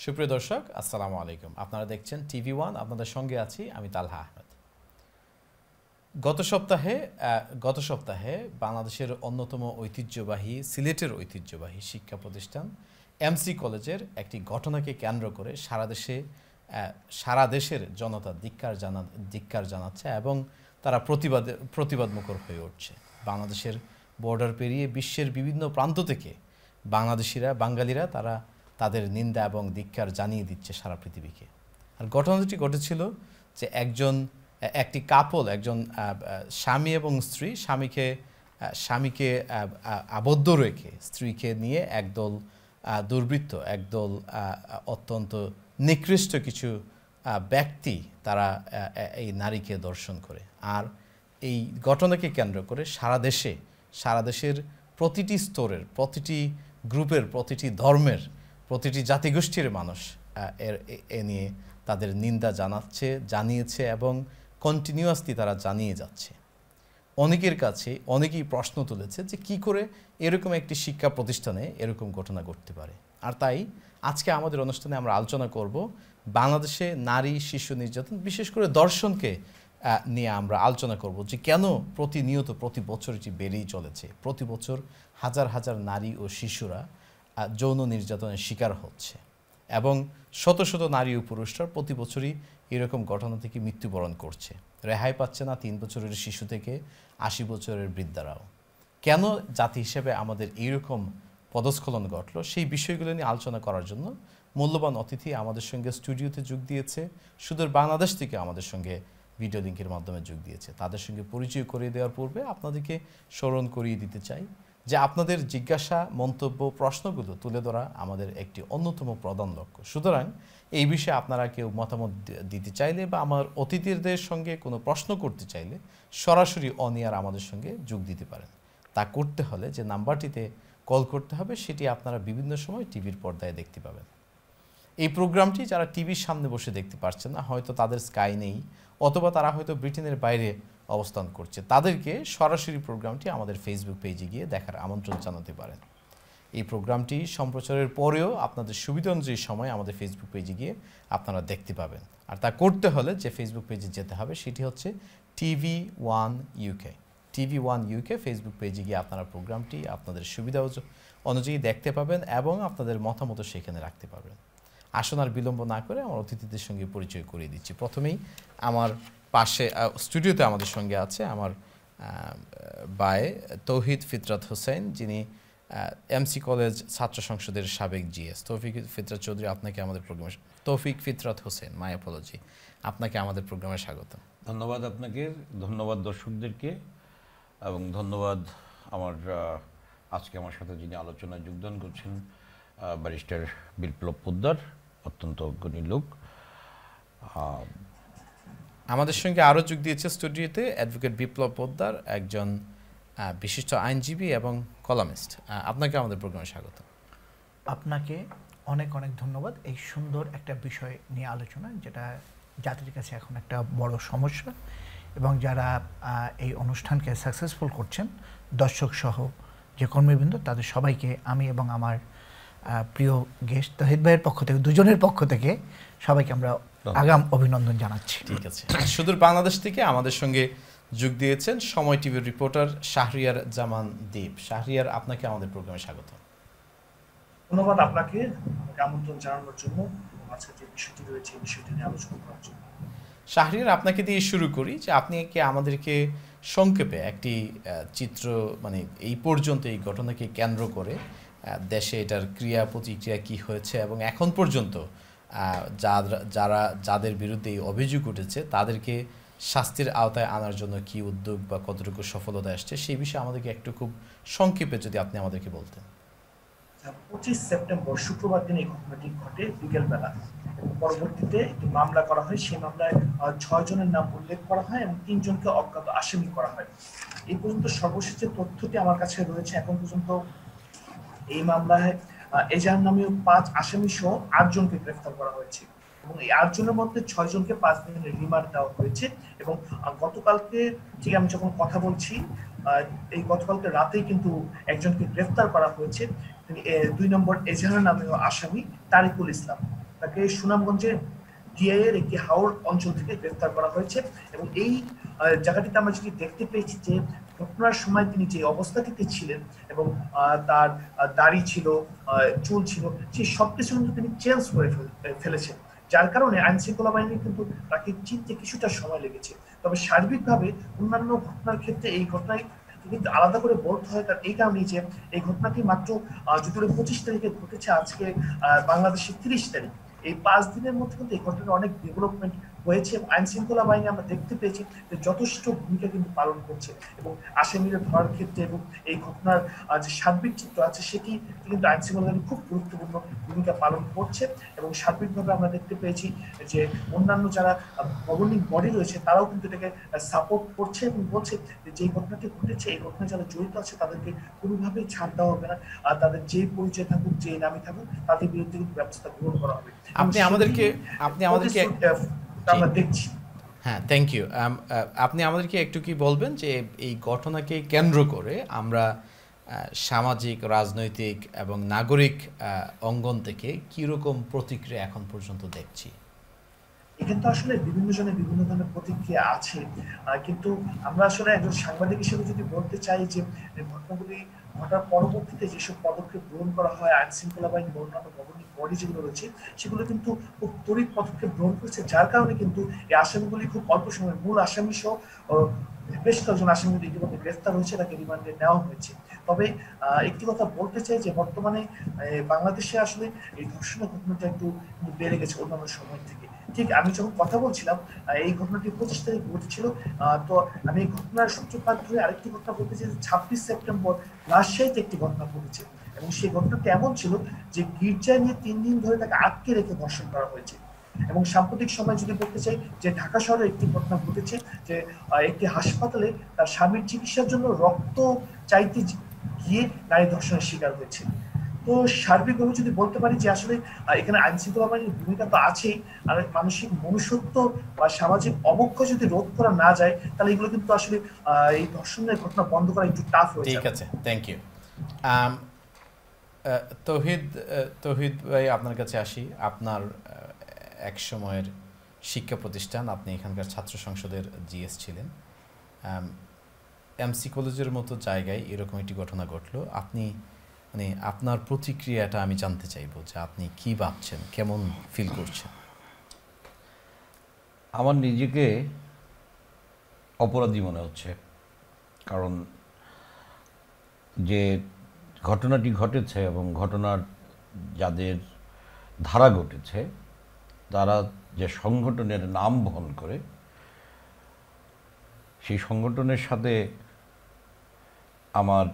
সুপ্রিয় দর্শক, আসসালামু আলাইকুম। আপনারা দেখছেন টিভি ওয়ান, আপনাদের সঙ্গে আছি আমি তালহা আহমেদ। গত সপ্তাহে বাংলাদেশের অন্যতম ঐতিহ্যবাহী সিলেটের ঐতিহ্যবাহী শিক্ষা প্রতিষ্ঠান এমসি কলেজের একটি ঘটনাকে কেন্দ্র করে সারা দেশের জনতা ধিক্কার জানাচ্ছে এবং তারা প্রতিবাদমুখর হয়ে উঠছে। বাংলাদেশের বর্ডার পেরিয়ে বিশ্বের বিভিন্ন প্রান্ত থেকে বাঙালিরা তারা তাদের নিন্দা এবং ধিক্কার জানিয়ে দিচ্ছে সারা পৃথিবীকে। আর ঘটনাটি ঘটেছিল যে একটি কাপল, একজন স্বামী এবং স্ত্রী, স্বামীকে আবদ্ধ রেখে স্ত্রীকে নিয়ে একদল দুর্বৃত্ত, একদল অত্যন্ত নিকৃষ্ট কিছু ব্যক্তি তারা এই নারীকে ধর্ষণ করে। আর এই ঘটনাকে কেন্দ্র করে সারা দেশের প্রতিটি স্তরের, প্রতিটি গ্রুপের, প্রতিটি ধর্মের, প্রতিটি জাতিগোষ্ঠীর মানুষ এ নিয়ে তাদের নিন্দা জানিয়েছে এবং কন্টিনিউয়াসলি তারা জানিয়ে যাচ্ছে। অনেকেই প্রশ্ন তুলেছে যে কী করে এরকম একটি শিক্ষা প্রতিষ্ঠানে এরকম ঘটনা ঘটতে পারে। আর তাই আজকে আমাদের অনুষ্ঠানে আমরা আলোচনা করব বাংলাদেশে নারী শিশু নির্যাতন, বিশেষ করে ধর্ষণকে নিয়ে আমরা আলোচনা করব যে কেন প্রতি বছর এটি বেড়েই চলেছে। প্রতি বছর হাজার হাজার নারী ও শিশুরা যৌন নির্যাতনের শিকার হচ্ছে এবং শত শত নারী ও পুরুষরা প্রতি বছরই এরকম ঘটনা থেকে মৃত্যুবরণ করছে। রেহাই পাচ্ছে না 3 বছরের শিশু থেকে 80 বছরের বৃদ্ধারাও। কেন জাতি হিসেবে আমাদের এইরকম পদস্খলন ঘটল, সেই বিষয়গুলো নিয়ে আলোচনা করার জন্য মূল্যবান অতিথি আমাদের সঙ্গে স্টুডিওতে যোগ দিয়েছে। সুদূর বাংলাদেশ থেকে আমাদের সঙ্গে ভিডিও লিঙ্কের মাধ্যমে যোগ দিয়েছে। তাদের সঙ্গে পরিচয় করিয়ে দেওয়ার পূর্বে আপনাদেরকে স্মরণ করিয়ে দিতে চাই যে আপনাদের জিজ্ঞাসা, মন্তব্য, প্রশ্নগুলো তুলে ধরা আমাদের একটি অন্যতম প্রধান লক্ষ্য। সুতরাং এই বিষয়ে আপনারা কেউ মতামত দিতে চাইলে বা আমার অতিথিদের সঙ্গে কোনো প্রশ্ন করতে চাইলে সরাসরি অনিয়ার আমাদের সঙ্গে যোগ দিতে পারেন। তা করতে হলে যে নাম্বারটিতে কল করতে হবে সেটি আপনারা বিভিন্ন সময় টিভির পর্দায় দেখতে পাবেন। এই প্রোগ্রামটি যারা টিভির সামনে বসে দেখতে পারছেন না, হয়তো তাদের স্কাই নেই অথবা তারা হয়তো ব্রিটেনের বাইরে অবস্থান করছে, তাদেরকে সরাসরি প্রোগ্রামটি আমাদের ফেসবুক পেজে গিয়ে দেখার আমন্ত্রণ জানাতে পারেন। এই প্রোগ্রামটি সম্প্রচারের পরেও আপনাদের সুবিধা অনুযায়ী সময় আমাদের ফেসবুক পেজে গিয়ে আপনারা দেখতে পাবেন। আর তা করতে হলে যে ফেসবুক পেজে যেতে হবে সেটি হচ্ছে টিভি ওয়ান ইউকে। ফেসবুক পেজে গিয়ে আপনারা প্রোগ্রামটি আপনাদের সুবিধা অনুযায়ী দেখতে পাবেন এবং আপনাদের মতামত সেখানে রাখতে পারবেন। আসুন আর বিলম্ব না করে আমার অতিথিদের সঙ্গে পরিচয় করিয়ে দিচ্ছি। প্রথমেই আমার পাশে স্টুডিওতে আমাদের সঙ্গে আছে আমার বায়ে তৌহিদ ফিতরাত হোসেন, যিনি এমসি কলেজ ছাত্র সংসদের সাবেক জিএস। তৌফিক ফিতরাত চৌধুরী, আপনাকে আমাদের প্রোগ্রামে তৌফিক ফিতরাত হোসেন, মাই অ্যাপোলজি, আপনাকে আমাদের প্রোগ্রামে স্বাগত। ধন্যবাদ আপনাকে, ধন্যবাদ দর্শকদেরকে এবং ধন্যবাদ আজকে আমার সাথে যিনি আলোচনায় যোগদান করছেন ব্যারিস্টার বিপ্লব পোদ্দার, অত্যন্ত অগ্রণী লোক। আমাদের সঙ্গে আরও যোগ দিয়েছে স্টুডিওতে অ্যাডভোকেট বিপ্লব পোদ্দার, একজন বিশিষ্ট আইনজীবী এবং কলামিস্ট। আপনাকে আমাদের প্রোগ্রামে স্বাগত। আপনাকে অনেক অনেক ধন্যবাদ এই সুন্দর একটা বিষয় নিয়ে আলোচনা, যেটা জাতির কাছে এখন একটা বড় সমস্যা, এবং যারা এই অনুষ্ঠানকে সাকসেসফুল করছেন, দর্শক সহ যে কর্মীবৃন্দ, তাদের সবাইকে আমি এবং আমার প্রিয় গেস্ট তহিদ ভাইয়ের পক্ষ থেকে, দুজনের পক্ষ থেকে সবাইকে আমরা আগাম অভিনন্দন জানাচ্ছি। ঠিক আছে। সুদূর বাংলাদেশ থেকে আমাদের সঙ্গে যোগ দিয়েছেন সময় টিভির রিপোর্টার শাহরিয়ার জামান দীপ। শাহরিয়ার, আপনাকে আমাদের প্রোগ্রামে স্বাগত। ধন্যবাদ আপনাকে আমন্ত্রণ জানানোর জন্য, আজকে যে বিষয়টি রয়েছে এই বিষয়টি নিয়ে আলোচনা করার জন্য। শাহরিয়ার, আপনাকে দিয়ে শুরু করি যে আপনি কি আমাদেরকে সংক্ষেপে একটি চিত্র, মানে এই পর্যন্ত এই ঘটনাকে কেন্দ্র করে দেশে এটার ক্রিয়া প্রতিক্রিয়া কি হয়েছে এবং এখন পর্যন্ত যাদের বিরুদ্ধে এই অভিযোগ উঠেছে তাদেরকে শাস্তির আওতায় আনার জন্য কি উদ্যোগ বা কতটুকু সফলতা আসছে, সেই বিষয়ে আমাদেরকে একটু খুব সংক্ষেপে যদি আপনি আমাদেরকে বলতেন। 25 সেপ্টেম্বর শুক্রবার দিন এই ঘটনাটি ঘটে বিকেলবেলা। পরবর্তীতে একটি মামলা করা হয়। সেই মামলায় 6 জনের নাম উল্লেখ করা হয় এবং 3 জনকে অজ্ঞাত আসামি করা হয়। এই পর্যন্ত সর্বশেষ যে তথ্যটি আমার কাছে রয়েছে, এখন পর্যন্ত এই মামলায় এজাহার নামীয় 5 আসামি সহ 8 জনকে গ্রেফতার করা হয়েছে এবং এই 8 জনের মধ্যে 6 জনকে 5 দিনের রিমান্ড দেওয়া হয়েছে। এবং গতকালকে ঠিক আমি যখন কথা বলছি, এই গতকালকে রাতেই কিন্তু একজনকে গ্রেফতার করা হয়েছে। তিনি 2 নম্বর এজাহার নামীয় আসামি তারিকুল ইসলাম। তাকে সুনামগঞ্জের ডিআইয়ের একটি হাওড় অঞ্চল থেকে গ্রেফতার করা হয়েছে এবং এই জায়গাটিতে আমরা যেটি দেখতে পেয়েছি যে ঘটনার সময় তিনি যে অবস্থাটিতে ছিলেন এবং তার দাড়ি ছিল, চুল ছিল, সেই সবকিছু কিন্তু তিনি চেঞ্জ করে ফেলেছেন, যার কারণে আইন শৃঙ্খলা বাহিনী কিন্তু তাকে চিনতে কিছুটা সময় লেগেছে। তবে সার্বিকভাবে অন্যান্য ঘটনার ক্ষেত্রে এই ঘটনায় কিন্তু আলাদা করে বলতে হয়, তার এই কারণেই যে এই ঘটনাটি মাত্র যদি 25 তারিখে ঘটেছে, আজকে বাংলাদেশের 30 তারিখ, এই 5 দিনের মধ্যে কিন্তু এই ঘটনার অনেক ডেভেলপমেন্ট হয়েছে। আইন শৃঙ্খলা বাহিনী আমরা দেখতে পেয়েছি যে যথেষ্ট ভূমিকা কিন্তু পালন করছে এবং আসামিরা ধরার ক্ষেত্রে এবং এই ঘটনার যে সার্বিক চিত্র আছে সেটি কিন্তু আইন শৃঙ্খলা বাহিনী খুব গুরুত্বপূর্ণ ভূমিকা পালন করছে এবং সার্বিকভাবে আমরা দেখতে পেয়েছি যে অন্যান্য যারা গভর্নিং বডি রয়েছে তারাও কিন্তু এটাকে সাপোর্ট করছে এবং বলছে যে এই ঘটনাটি ঘটেছে, এই ঘটনায় যারা জড়িত আছে তাদেরকে কোনোভাবেই ছাড় দেওয়া হবে না, আর তাদের যেই পরিচয় থাকুক, যেই নামে থাকুক, তাদের বিরুদ্ধে কিন্তু ব্যবস্থা গ্রহণ করা হবে। আপনি আমাদেরকে আমরা দেখছি। হ্যাঁ, থ্যাংক ইউ। আপনি আমাদেরকে একটু কি বলবেন যে এই ঘটনাকে কেন্দ্র করে আমরা সামাজিক, রাজনৈতিক এবং নাগরিক অঙ্গন থেকে কীরকম প্রতিক্রিয়া এখন পর্যন্ত দেখছি? এখানে তো আসলে বিভিন্ন জনের বিভিন্ন ধরনের প্রতিক্রিয়া আছে, কিন্তু আমরা আসলে একজন সাংবাদিক হিসেবে যদি বলতে চাই যে ঘটনাগুলি ঘটার পরবর্তীতে যেসব পদক্ষেপ গ্রহণ করা হয় আইন শৃঙ্খলা বাহিনী বা অন্যান্য গভর্নিং বডি যেগুলো রয়েছে সেগুলো কিন্তু খুব তড়িৎ পদক্ষেপ গ্রহণ করেছে, যার কারণে কিন্তু এই আসামিগুলি খুব অল্প সময়, মূল আসামি সহ বেশ কয়েকজন আসামি ইতিমধ্যে গ্রেফতার হয়েছে, তাকে রিমান্ডে নেওয়া হয়েছে। তবে একটি কথা বলতে চাই যে বর্তমানে বাংলাদেশে আসলে এই ধর্ষণের ঘটনাটা একটু বেড়ে গেছে অন্যান্য সময় থেকে। ঠিক আমি যখন কথা বলছিলাম এই ঘটনাটি 25 তারিখ ঘটেছিল, তো আমি এই ঘটনার সূত্রপাত ধরে আরেকটি ঘটনা বলতে চাই, 26 সেপ্টেম্বর রাজশাহীতে একটি ঘটনা ঘটেছে এবং সেই ঘটনাটি এমন ছিল যে গির্জায় নিয়ে 3 দিন ধরে তাকে আটকে রেখে ধর্ষণ করা হয়েছে। এবং সাম্প্রতিক সময় যদি বলতে চাই যে ঢাকা শহরে একটি ঘটনা ঘটেছে যে একটি হাসপাতালে তার স্বামীর চিকিৎসার জন্য রক্ত চাইতে গিয়ে নারী ধর্ষণের শিকার হয়েছে। তো সার্বিকভাবে যদি বলতে পারি যে আসলে এখানে আইন শৃঙ্খলা বাহিনীর ভূমিকা তো আছেই, আর মানসিক মনুষ্যত্ব বা সামাজিক অবক্ষয় যদি রোধ করা না যায় তাহলে এগুলো কিন্তু আসলে এই ধর্ষণের ঘটনা বন্ধ করা একটু টাফ হয়ে যায়। ঠিক আছে, থ্যাংক ইউ। তৌহিদ ভাই, আপনার কাছে আসি। আপনার এক সময়ের শিক্ষা প্রতিষ্ঠান, আপনি এখানকার ছাত্র সংসদের জিএস ছিলেন। এমসি কলেজের মতো জায়গায় এরকম একটি ঘটনা ঘটলো, আপনি মানে আপনার প্রতিক্রিয়াটা আমি জানতে চাইবো যে আপনি কি ভাবছেন, কেমন ফিল করছেন? আমার নিজেকে অপরাধী মনে হচ্ছে, কারণ যে ঘটনাটি ঘটেছে এবং ঘটনার যাদের ধারা ঘটেছে তারা যে সংগঠনের নাম বহন করে সেই সংগঠনের সাথে আমার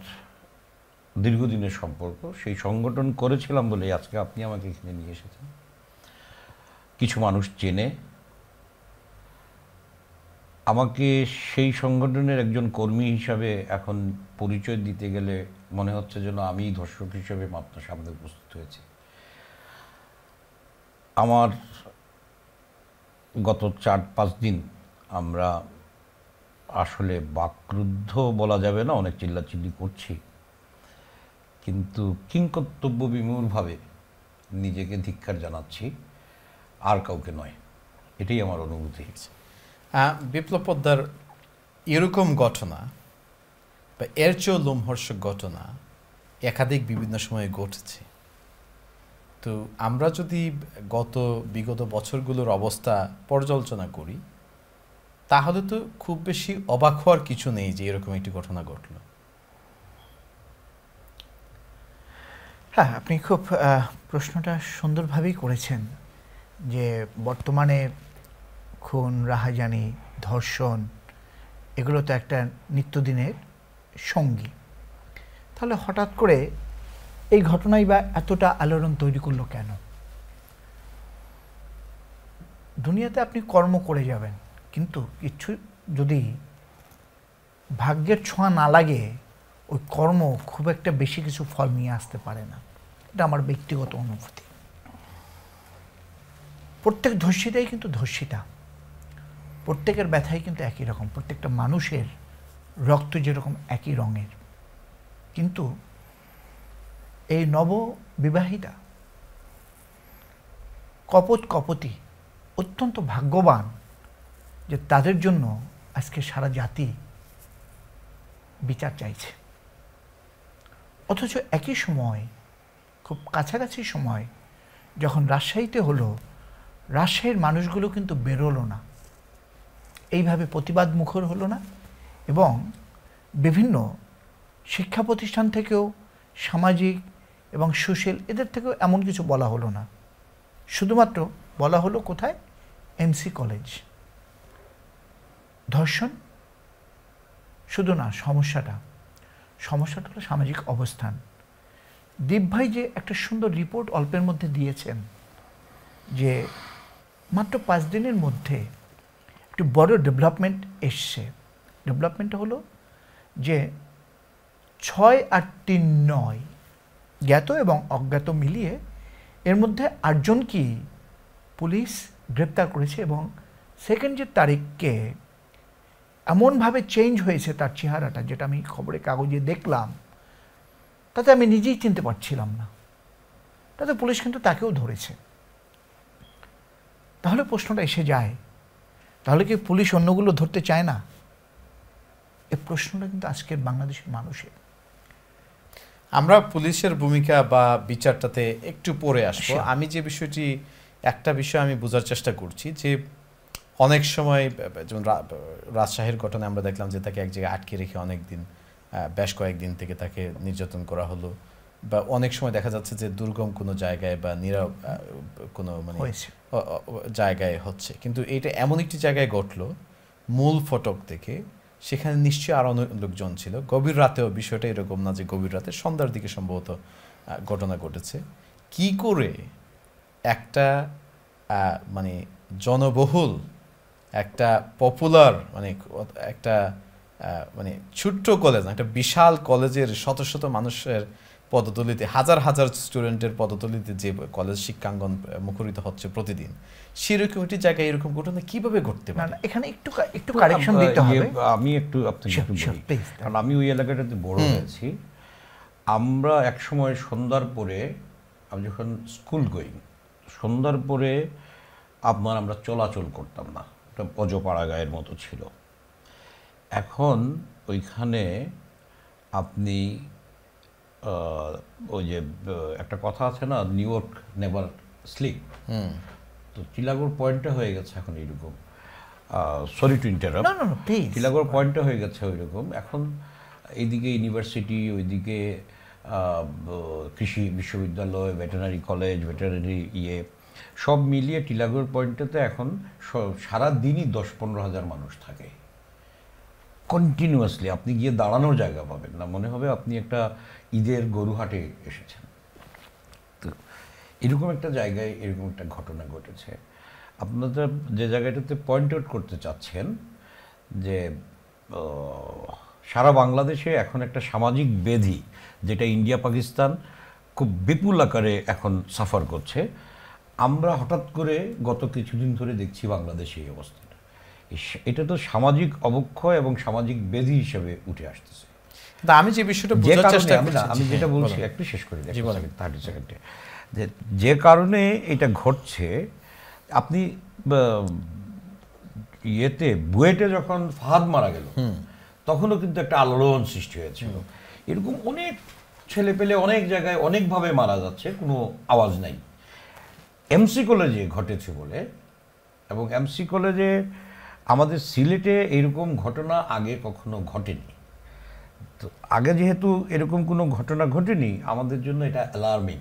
দীর্ঘদিনের সম্পর্ক, সেই সংগঠন করেছিলাম বলে আজকে আপনি আমাকে এখানে নিয়ে এসেছেন। কিছু মানুষ চেনে আমাকে, সেই সংগঠনের একজন কর্মী হিসাবে এখন পরিচয় দিতে গেলে মনে হচ্ছে যেন আমি ধর্ষক হিসেবে মাত্র সামনে উপস্থিত হয়েছি। আমার গত 4-5 দিন আমরা আসলে বাকরুদ্ধ বলা যাবে না, অনেক চিল্লাচিল্লি করছি, কিন্তু কিংকর্তব্য বিমূঢ়ভাবে নিজেকে ধিক্কার জানাচ্ছি, আর কাউকে নয়। এটাই আমার অনুভূতি। বিপ্লব পোদ্দার, এরকম ঘটনা বা এর চেয়েও লোমহর্ষক ঘটনা একাধিক বিভিন্ন সময়ে ঘটেছে। তো আমরা যদি বিগত বছরগুলোর অবস্থা পর্যালোচনা করি তাহলে তো খুব বেশি অবাক হওয়ার কিছু নেই যে এরকম একটি ঘটনা ঘটল। হ্যাঁ, আপনি খুব প্রশ্নটা সুন্দরভাবেই করেছেন যে বর্তমানে খুন, রাহাজানি, ধর্ষণ এগুলো তো একটা নিত্যদিনের সঙ্গী। তাহলে হঠাৎ করে এই ঘটনাই বা এতটা আলোড়ন তৈরি করলো কেন? দুনিয়াতে আপনি কর্ম করে যাবেন, কিন্তু কিছু যদি ভাগ্যের ছোঁয়া না লাগে ওই কর্ম খুব একটা বেশি কিছু ফল নিয়ে আসতে পারে না। এটা আমার ব্যক্তিগত অনুভূতি। প্রত্যেক ধর্ষিতাই কিন্তু ধর্ষিতা, প্রত্যেকের ব্যথাই কিন্তু একই রকম, প্রত্যেকটা মানুষের রক্ত যেরকম একই রঙের, কিন্তু এই নববিবাহিতা কপোত কপোতী অত্যন্ত ভাগ্যবান যে তাদের জন্য আজকে সারা জাতি বিচার চাইছে। অথচ একই সময়, খুব কাছাকাছি সময় যখন রাজশাহীতে হলো, রাজশাহীর মানুষগুলো কিন্তু বেরোলো না, এইভাবে প্রতিবাদ মুখর হলো না, এবং বিভিন্ন শিক্ষা প্রতিষ্ঠান থেকেও, সামাজিক এবং সোশ্যাল এদের থেকেও এমন কিছু বলা হলো না। শুধুমাত্র বলা হলো কোথায়? MC college. ধর্ষণ শুধু না, সমস্যাটা হলো সামাজিক অবস্থান। দীপ ভাই যে একটা সুন্দর রিপোর্ট অল্পের মধ্যে দিয়েছেন যে মাত্র 5 দিনের মধ্যে একটি বড় ডেভেলপমেন্ট এসছে। ডেভেলপমেন্টটা হলো যে 6 আর 3 9 জ্ঞাত এবং অজ্ঞাত মিলিয়ে এর মধ্যে 8 জনকেই পুলিশ গ্রেপ্তার করেছে, এবং সেকেন্ড যে তারিখকে এমনভাবে চেঞ্জ হয়েছে তার চেহারাটা, যেটা আমি খবরের কাগজে দেখলাম, তাতে আমি নিজেই চিনতে পারছিলাম না। তাতে পুলিশ কিন্তু তাকেও ধরেছে। তাহলে প্রশ্নটা এসে যায়, তাহলে কি পুলিশ অন্যগুলো ধরতে চায় না? এই প্রশ্নটা কিন্তু আজকের বাংলাদেশের মানুষের। আমরা পুলিশের ভূমিকা বা বিচারটাতে একটু পরে আসবো। আমি যে বিষয়টি, একটা বিষয় আমি বোঝার চেষ্টা করছি যে অনেক সময়, যেমন রাজশাহীর ঘটনায় আমরা দেখলাম যে তাকে এক জায়গায় আটকে রেখে অনেক দিন, বেশ কয়েকদিন থেকে তাকে নির্যাতন করা হলো, বা অনেক সময় দেখা যাচ্ছে যে দুর্গম কোনো জায়গায় বা নীরব কোনো মানে জায়গায় হচ্ছে। কিন্তু এটা এমন একটি জায়গায় ঘটলো মূল ফটক থেকে, সেখানে নিশ্চয়ই আরও অনেক লোকজন ছিল। গভীর রাতেও বিষয়টা এরকম না যে গভীর রাতে, সন্ধ্যার দিকে সম্ভবত ঘটনা ঘটেছে। কি করে একটা মানে জনবহুল, একটা পপুলার, মানে একটা মানে ছোট্ট কলেজ না, একটা বিশাল কলেজের শত শত মানুষের পদতলিতে, হাজার হাজার স্টুডেন্টের পদতলিতে যে কলেজ শিক্ষাঙ্গন মুখরিত হচ্ছে প্রতিদিন, সেরকম একটি জায়গায় এরকম ঘটনা কিভাবে ঘটতে পারে? এখানে একটু কারেকশন দিতে হবে। আমি একটু আপনাকে বলি, কারণ আমি ওই এলাকাটাতে বড় হয়েছি। আমরা এক সময় সন্ধ্যার পরে, আমি যখন স্কুল গোয়িং, সন্ধ্যার পরে আমরা চলাচল করতাম না, একটা অজপাড়া গায়ের মতো ছিল। এখন ওইখানে আপনি ওই যে একটা কথা আছে না, নিউ ইয়র্ক নেভার স্লিপ, তো চিলাগোর পয়েন্টটা হয়ে গেছে এখন এইরকম। সরি টু ইন্টারাপ্ট, চিলাগোর পয়েন্টটা হয়ে গেছে ওইরকম। এখন এইদিকে ইউনিভার্সিটি, ওইদিকে কৃষি বিশ্ববিদ্যালয়, ভেটেরিনারি কলেজ, ভেটেরিনারি সব মিলিয়ে টিলাগড় পয়েন্টটাতে এখন সারা দিনই 10-15 হাজার মানুষ থাকে কন্টিনিউয়াসলি। আপনি গিয়ে দাঁড়ানোর জায়গা পাবেন না, মনে হবে আপনি একটা ঈদের গরুহাটে এসেছেন। তো এরকম একটা জায়গায় এরকম একটা ঘটনা ঘটেছে। আপনারা যে জায়গাটাতে পয়েন্ট আউট করতে চাচ্ছেন যে সারা বাংলাদেশে এখন একটা সামাজিক ব্যাধি, যেটা ইন্ডিয়া পাকিস্তান খুব বিপুল আকারে এখন সাফার করছে, আমরা হঠাৎ করে গত কিছুদিন ধরে দেখছি বাংলাদেশে এই অবস্থাটা। এটা তো সামাজিক অবক্ষয় এবং সামাজিক ব্যাধি হিসেবে উঠে আসতেছে। আমি যে বিষয়টা বোঝার চেষ্টা করছি, আমি যেটা বলছি একটু শেষ করে দিই 30 সেকেন্ডে, যে কারণে এটা ঘটছে। আপনি বুয়েটে যখন ফাহাদ মারা গেল, তখনও কিন্তু একটা আলোড়ন সৃষ্টি হয়েছিল। এরকম অনেক ছেলে পেলে অনেক জায়গায় অনেকভাবে মারা যাচ্ছে, কোনো আওয়াজ নাই। এমসি কলেজে ঘটেছে বলে, এবং এমসি কলেজে আমাদের সিলেটে এরকম ঘটনা আগে কখনো ঘটেনি। তো আগে যেহেতু এরকম কোনো ঘটনা ঘটেনি, আমাদের জন্য এটা অ্যালার্মিং।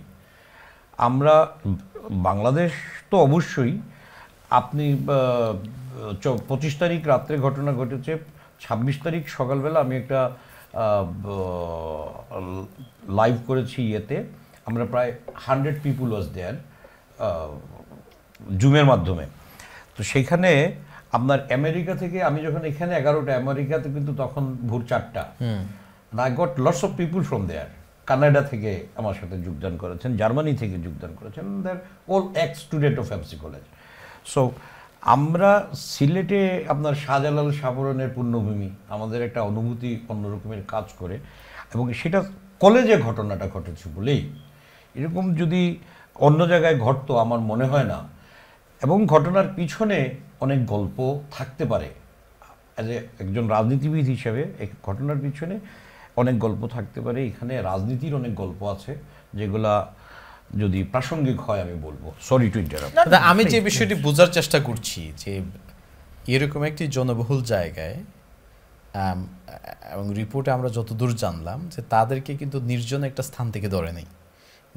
আমরা বাংলাদেশ তো অবশ্যই, আপনি 25 তারিখ রাত্রে ঘটনা ঘটেছে, 26 তারিখ সকালবেলা আমি একটা লাইভ করেছি আমরা প্রায় 100 পিপুল ওয়াজ দেয়ার জুমের মাধ্যমে। তো সেইখানে আপনার আমেরিকা থেকে, আমি যখন এখানে 11টা, আমেরিকাতে কিন্তু তখন ভোর 4টা, I got lots of people from there. Canada থেকে আমার সাথে যোগদান করেছেন, জার্মানি থেকে যোগদান করেছেন, there all ex student of MC college. So আমরা সিলেটে আপনার শাহজালাল শাহপরানের পুণ্যভূমি, আমাদের একটা অনুভূতি অন্যরকমের কাজ করে, এবং সেটা কলেজে ঘটনাটা ঘটেছে বলেই। এরকম যদি অন্য জায়গায় ঘটতো, আমার মনে হয় না এবং ঘটনার পিছনে অনেক গল্প থাকতে পারে। একজন রাজনীতিবিদ হিসেবে এই ঘটনার পিছনে অনেক গল্প থাকতে পারে। এখানে রাজনীতির অনেক গল্প আছে যেগুলা যদি প্রাসঙ্গিক হয় আমি বলবো। Sorry to interrupt. আমি যে বিষয়টি বোঝার চেষ্টা করছি যে এরকম একটি জনবহুল জায়গায় এবং রিপোর্টে আমরা যতদূর জানলাম যে তাদেরকে কিন্তু নির্জন একটা স্থান থেকে ধরে নেই,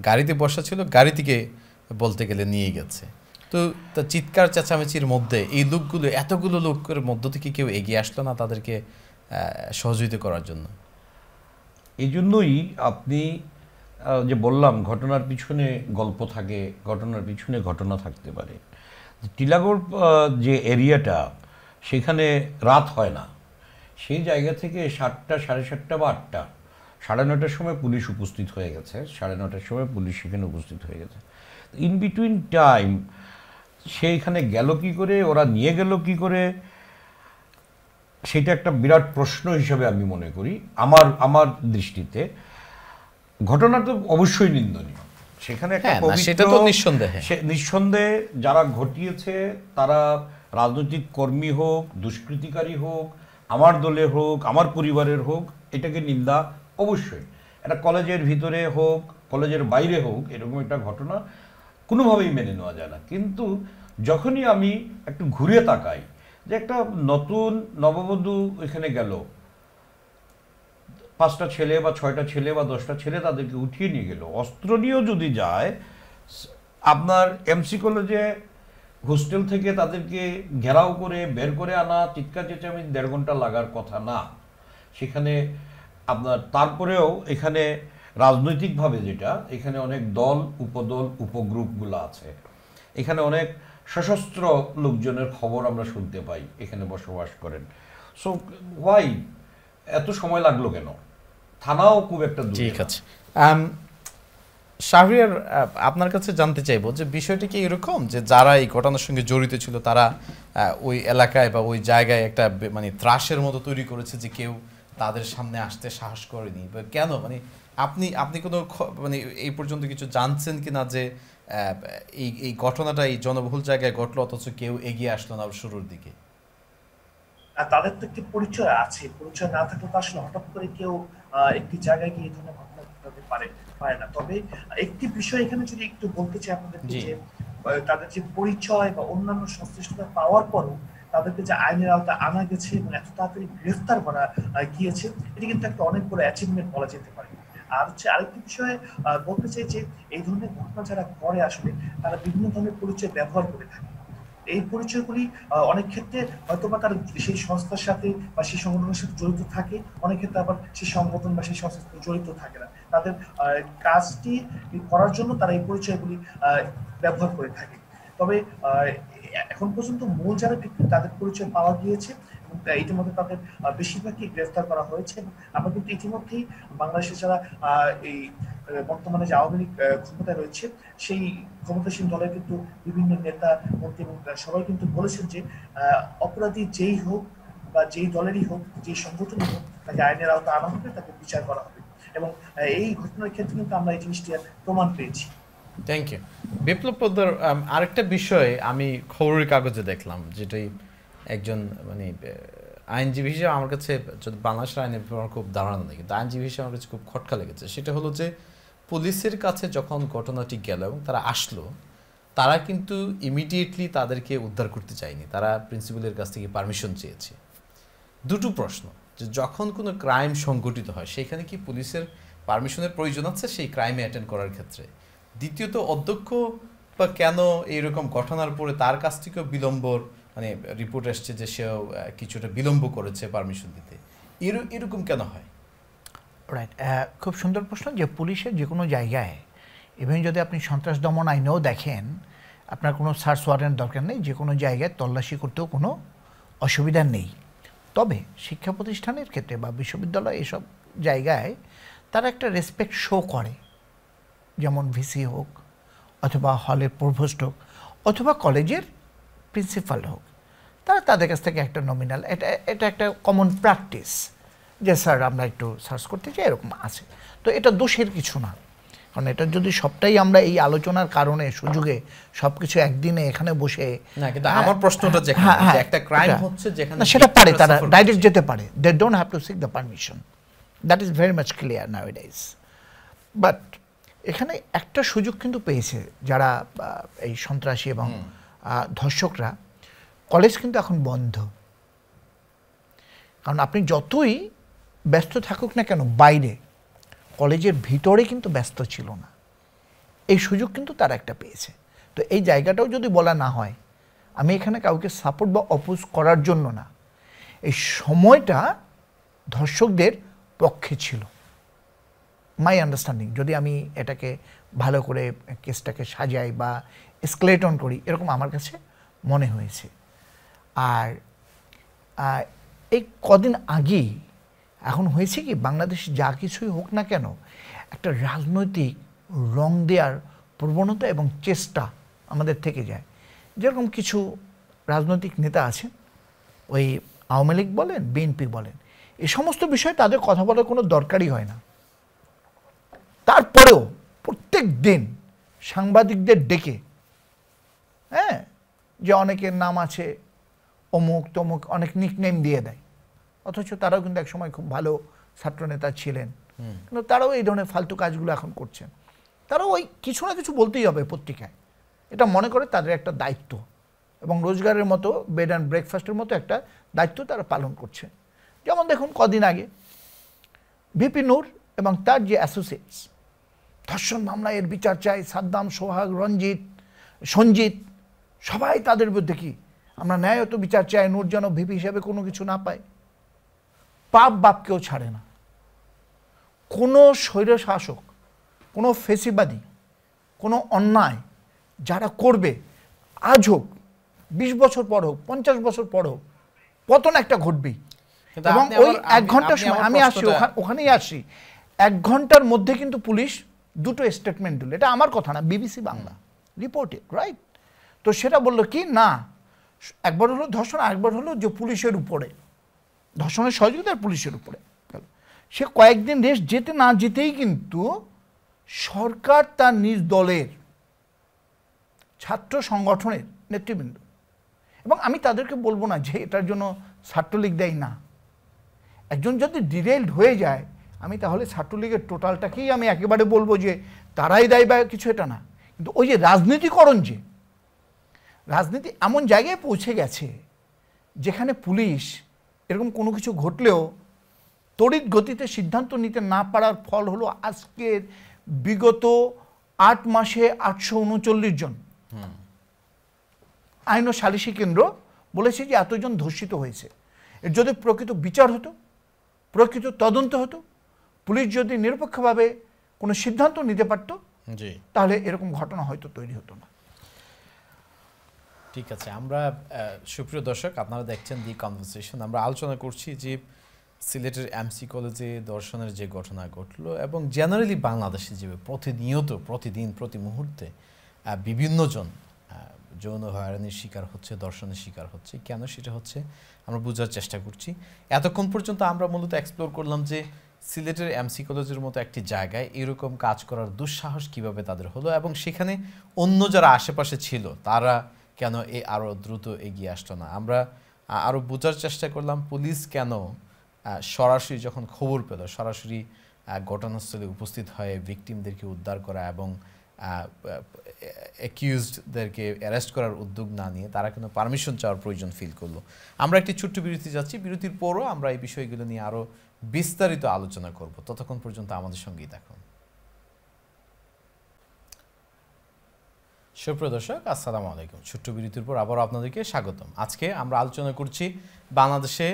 গাড়িতে বসা ছিল, গাড়ি থেকে বলতে গেলে নিয়ে গেছে। তো চিৎকার চেঁচামেচির মধ্যে এই লোকগুলো, এতগুলো লোকের মধ্য থেকে কেউ এগিয়ে আসলো না তাদেরকে সহযোগিতা করার জন্য? এই জন্যই আপনি যে বললাম ঘটনার পিছনে গল্প থাকে, ঘটনার পিছনে ঘটনা থাকতে পারে। টিলাগড় যে এরিয়াটা, সেখানে রাত হয় না। সেই জায়গা থেকে 7টা, 7:30 বা 8টা, 9:30 সময় পুলিশ উপস্থিত হয়ে গেছে। 9:30 সময় পুলিশ সেখানে উপস্থিত হয়ে গেছে। ইন বিটুইন টাইম সেইখানে গেল কি করে, ওরা নিয়ে গেল কি করে, সেটা একটা বিরাট প্রশ্ন হিসেবে আমি মনে করি। আমার দৃষ্টিতে ঘটনা তো অবশ্যই নিন্দনীয়। সেখানে একটা সেটা তো নিঃসন্দেহে যারা ঘটিয়েছে তারা রাজনৈতিক কর্মী হোক, দুষ্কৃতিকারী হোক, আমার দলের হোক, আমার পরিবারের হোক, এটাকে নিন্দা অবশ্যই। এটা কলেজের ভিতরে হোক, কলেজের বাইরে হোক, এরকম একটা ঘটনা কোনোভাবেই মেনে নেওয়া যায় না। কিন্তু যখনই আমি একটু ঘুরে তাকাই যে একটা নতুন নববধূ এখানে গেল, 5টা ছেলে বা 6টা ছেলে বা 10টা ছেলে তাদেরকে উঠিয়ে নিয়ে গেল, অস্ত্র নিয়েও যদি যায়, আপনার এমসি কলেজে হোস্টেল থেকে তাদেরকে ঘেরাও করে বের করে আনা, চিৎকার চেঁচামেচি 1.5 ঘন্টা লাগার কথা না। সেখানে আপনার তারপরেও এখানে রাজনৈতিকভাবে যেটা, এখানে অনেক দল, উপদল, উপগ্রুপগুলো আছে। এখানে অনেক সশস্ত্র লোকজনের খবর আমরা শুনতে পাই, এখানে বসবাস করেন। সো ওয়াই এত সময় লাগলো কেন? থানাও খুব একটা দূরে। ঠিক আছে, শাহরিয়ার, আপনার কাছে জানতে চাইবো যে বিষয়টি কি এরকম যে যারা এই ঘটনার সঙ্গে জড়িত ছিল তারা ওই এলাকায় বা ওই জায়গায় একটা মানে ত্রাসের মতো তৈরি করেছে যে কেউ তাদের সামনে আসতে সাহস করেনি? বা কেন, মানে আপনি কোনো মানে এই পর্যন্ত কিছু জানছেন কিনা যে এই ঘটনাটা এই জনবহুল জায়গায় ঘটলো অথচ কেউ এগিয়ে আসলো না শুরুর দিকে? তাদের তো একটি পরিচয় আছে, পরিচয় না থাকলে তো আসলে হঠাৎ করে কেউ একটি জায়গায় গিয়ে এই ধরনের ঘটনা ঘটাতে পারে না। তবে একটি বিষয় এখানে যদি একটু বলতে চাই আপনাদেরকে, যে তাদের যে পরিচয় বা অন্যান্য সংশ্লিষ্টতা পাওয়ার পরও তাদেরকে যে আইনের আওতায় আনা গেছে এবং এত তাড়াতাড়ি গ্রেফতার করা গিয়েছে, এটি কিন্তু একটা অনেক বড় অ্যাচিভমেন্ট বলা যেতে পারে। আর হচ্ছে আরেকটি বিষয়ে বলতে চাই যে এই ধরনের ঘটনা যারা করে আসলে তারা বিভিন্ন ধরনের পরিচয় ব্যবহার করে থাকে। এই পরিচয়গুলি অনেক ক্ষেত্রে হয়তোবা তারা সেই সংস্থার সাথে বা সেই সংগঠনের সাথে জড়িত থাকে, অনেক ক্ষেত্রে আবার সেই সংগঠন বা সেই সংস্থার সাথে জড়িত থাকে না। তাদের কাজটি করার জন্য তারা এই পরিচয়গুলি ব্যবহার করে থাকে। তবে এখন পর্যন্ত মূল যারা ব্যক্তি তাদের পরিচয় পাওয়া গিয়েছে এবং ইতিমধ্যে তাদের বেশিরভাগই গ্রেফতার করা হয়েছে। এবং আমরা কিন্তু ইতিমধ্যেই বাংলাদেশের যারা এই বর্তমানে যে আওয়ামী লীগ ক্ষমতায় রয়েছে, সেই ক্ষমতাসীন দলের কিন্তু বিভিন্ন নেতা, মন্ত্রী এবং সবাই কিন্তু বলেছেন যে অপরাধী যেই হোক বা যেই দলেরই হোক, যেই সংগঠনই হোক, তাকে আইনের আওতায় আনা হবে, তাকে বিচার করা হবে। এবং এই ঘটনার ক্ষেত্রে কিন্তু আমরা এই জিনিসটি প্রমাণ পেয়েছি। থ্যাংক ইউ বিপ্লব পোদ্দার। আরেকটা বিষয় আমি খবরের কাগজে দেখলাম, যেটাই একজন মানে আইনজীবী হিসেবে আমার কাছে, যদি বাংলাদেশের আইনের আমার খুব ধারণা নেই, কিন্তু আইনজীবী হিসেবে আমার কাছে খুব খটকা লেগেছে। সেটা হলো যে পুলিশের কাছে যখন ঘটনাটি গেল এবং তারা আসলো, তারা কিন্তু ইমিডিয়েটলি তাদেরকে উদ্ধার করতে চায়নি, তারা প্রিন্সিপালের কাছ থেকে পারমিশন চেয়েছে। দুটো প্রশ্ন, যে যখন কোনো ক্রাইম সংঘটিত হয় সেখানে কি পুলিশের পারমিশনের প্রয়োজন আছে সেই ক্রাইমে অ্যাটেন্ড করার ক্ষেত্রে? দ্বিতীয়ত, অধ্যক্ষ বা কেন এইরকম ঘটনার পরে তার কাছ থেকেও বিলম্বর মানে রিপোর্ট আসছে যে সেও কিছুটা বিলম্ব করেছে পারমিশন দিতে, এরকম কেন হয়? রাইট, খুব সুন্দর প্রশ্ন। যে পুলিশের যে কোনো জায়গায়, ইভেন যদি আপনি সন্ত্রাস দমন আইনেও দেখেন, আপনার কোনো সার্চ ওয়ারেন্ট দরকার নেই, যে কোনো জায়গায় তল্লাশি করতেও কোনো অসুবিধা নেই। তবে শিক্ষা প্রতিষ্ঠানের ক্ষেত্রে বা বিশ্ববিদ্যালয় এসব জায়গায় তারা একটা রেসপেক্ট শো করে, যেমন ভিসি হোক অথবা হলের প্রভোস্ট হোক অথবা কলেজের প্রিন্সিপাল হোক, তারা তাদের কাছ থেকে একটা নমিনাল, এটা একটা কমন প্র্যাকটিস যে স্যার আমরা একটু সার্চ করতে চাই, এরকম আছে। তো এটা দোষের কিছু না। কারণ এটা যদি সবটাই আমরা এই আলোচনার কারণে সুযোগে সবকিছু একদিনে এখানে বসে না, কিন্তু আমার প্রশ্নটা যেখানে যে একটা ক্রাইম হচ্ছে যেখানে সেটা পারে তারা ডাইরেক্ট যেতে পারে, they don't have to seek the permission, that is very much clear nowadays. But এখানে একটা সুযোগ কিন্তু পেয়েছে যারা এই সন্ত্রাসী এবং ধর্ষকরা, কলেজ কিন্তু এখন বন্ধ। কারণ আপনি যতই ব্যস্ত থাকুক না কেন বাইরে, কলেজের ভিতরে কিন্তু ব্যস্ত ছিল না, এই সুযোগ কিন্তু তারা একটা পেয়েছে। তো এই জায়গাটাও যদি বলা না হয়, আমি এখানে কাউকে সাপোর্ট বা অপোজ করার জন্য না, এই সময়টা ধর্ষকদের পক্ষে ছিল, মাই আন্ডারস্ট্যান্ডিং। যদি আমি এটাকে ভালো করে কেসটাকে সাজাই বা এসকেলেট অন করি, এরকম আমার কাছে মনে হয়েছে। আর এই কদিন আগেই এখন হয়েছে কি, বাংলাদেশ যা কিছুই হোক না কেন, একটা রাজনৈতিক রং দেওয়ার প্রবণতা এবং চেষ্টা আমাদের থেকে যায়। যেরকম কিছু রাজনৈতিক নেতা আছেন, ওই আওয়ামী লীগ বলেন, বিএনপি বলেন, এই সমস্ত বিষয়ে তাদের কথা বলার কোনো দরকারই হয় না। তারপরেও প্রত্যেক দিন সাংবাদিকদের ডেকে, হ্যাঁ, যে অনেকের নাম আছে অমুক তমুক, অনেক নিকনেম দিয়ে দেয়, অথচ তারাও কিন্তু একসময় খুব ভালো ছাত্রনেতা ছিলেন, কিন্তু তারাও এই ধরনের ফালতু কাজগুলো এখন করছেন। তারাও ওই কিছু না কিছু বলতেই হবে পত্রিকায়, এটা মনে করে তাদের একটা দায়িত্ব, এবং রোজগারের মতো বেড অ্যান্ড ব্রেকফাস্টের মতো একটা দায়িত্ব তারা পালন করছে। যেমন দেখুন কদিন আগে ভিপি নূর এবং তার যে অ্যাসোসিয়েটস, ধর্ষণ মামলা, এর বিচার চাই, সাদ্দাম, সোহাগ, রঞ্জিত, সঞ্জিত, সবাই তাদের বিরুদ্ধে কি আমরা ন্যায়ত বিচার চাই, নূর যেন ভিপি হিসেবে কোনো কিছু না পায়। পাপ বাপকেও ছাড়ে না। কোনো স্বৈরশাসক, কোনো ফেসিবাদী, কোনো অন্যায় যারা করবে, আজ হোক, 20 বছর পর হোক, 50 বছর পর হোক, পতন একটা ঘটবেই। এবং ওই 1 ঘন্টার সময় আমি আসছি, ওখানেই আসছি, 1 ঘন্টার মধ্যে কিন্তু পুলিশ 2টো স্টেটমেন্ট দিল। এটা আমার কথা না, বিবিসি বাংলা রিপোর্টেড, রাইট? তো সেটা বললো কি না, একবার হলো ধর্ষণ, আরেকবার হলো যে পুলিশের উপরে, ধর্ষণের সহযোগিতা পুলিশের উপরে। সে কয়েকদিন রেস্ট যেতে না যেতেই কিন্তু সরকার তার নিজ দলের ছাত্র সংগঠনের নেতৃবৃন্দ, এবং আমি তাদেরকে বলবো না যে এটার জন্য ছাত্রলীগ দেয় না, একজন যদি ডিরেইলড হয়ে যায়, আমি তাহলে ছাত্রলীগের টোটালটাকেই আমি একেবারে বলবো যে তারাই দেয় বা কিছু, এটা না। কিন্তু ওই যে রাজনীতিকরণ, যে রাজনীতি এমন জায়গায় পৌঁছে গেছে যেখানে পুলিশ এরকম কোনো কিছু ঘটলেও তড়িৎ গতিতে সিদ্ধান্ত নিতে না পারার ফল হলো আজকের বিগত 8 মাসে 839 জন আইন ও সালিসি কেন্দ্র বলেছে যে এতজন ধর্ষিত হয়েছে। এর যদি প্রকৃত বিচার হতো, প্রকৃত তদন্ত হতো, পুলিশ যদি নিরপেক্ষভাবে কোনো সিদ্ধান্ত নিতে পারত, তাহলে এরকম ঘটনা হয়তো তৈরি হতো না। ঠিক আছে, আমরা সুপ্রিয় দর্শক, আপনারা দেখছেন দি কনভারসেশন। আমরা আলোচনা করছি যে সিলেটের এমসি কলেজে ধর্ষণের যে ঘটনা ঘটলো, এবং জেনারেলি বাংলাদেশে যে প্রতিনিয়ত, প্রতিদিন, প্রতি মুহূর্তে বিভিন্ন জন যৌন হয়রানির শিকার হচ্ছে, ধর্ষণের শিকার হচ্ছে। কেন সেটা হচ্ছে আমরা বোঝার চেষ্টা করছি। এতক্ষণ পর্যন্ত আমরা মূলত এক্সপ্লোর করলাম যে সিলেটের এমসি কলেজের মতো একটি জায়গায় এরকম কাজ করার দুঃসাহস কিভাবে তাদের হলো, এবং সেখানে অন্য যারা আশেপাশে ছিল তারা কেন আরও দ্রুত এগিয়ে আসতো না। আমরা আরও বোঝার চেষ্টা করলাম পুলিশ কেন সরাসরি যখন খবর পেল সরাসরি ঘটনাস্থলে উপস্থিত হয়ে ভিকটিমদেরকে উদ্ধার করা এবং অ্যাকিউজডদেরকে অ্যারেস্ট করার উদ্যোগ না নিয়ে তারা কিন্তু পারমিশন চাওয়ার প্রয়োজন ফিল করলো। আমরা একটি ছোট্ট বিরতি যাচ্ছি, বিরতির পরও আমরা এই বিষয়গুলো নিয়ে আরও বিস্তারিত আলোচনা করব। ততক্ষণ পর্যন্ত আমাদের সঙ্গেই থাকুন। সুপ্রিয় দর্শক, আসসালামু আলাইকুম। ছোট্ট বিরতির পর আবার আপনাদেরকে স্বাগতম। আজকে আমরা আলোচনা করছি বাংলাদেশে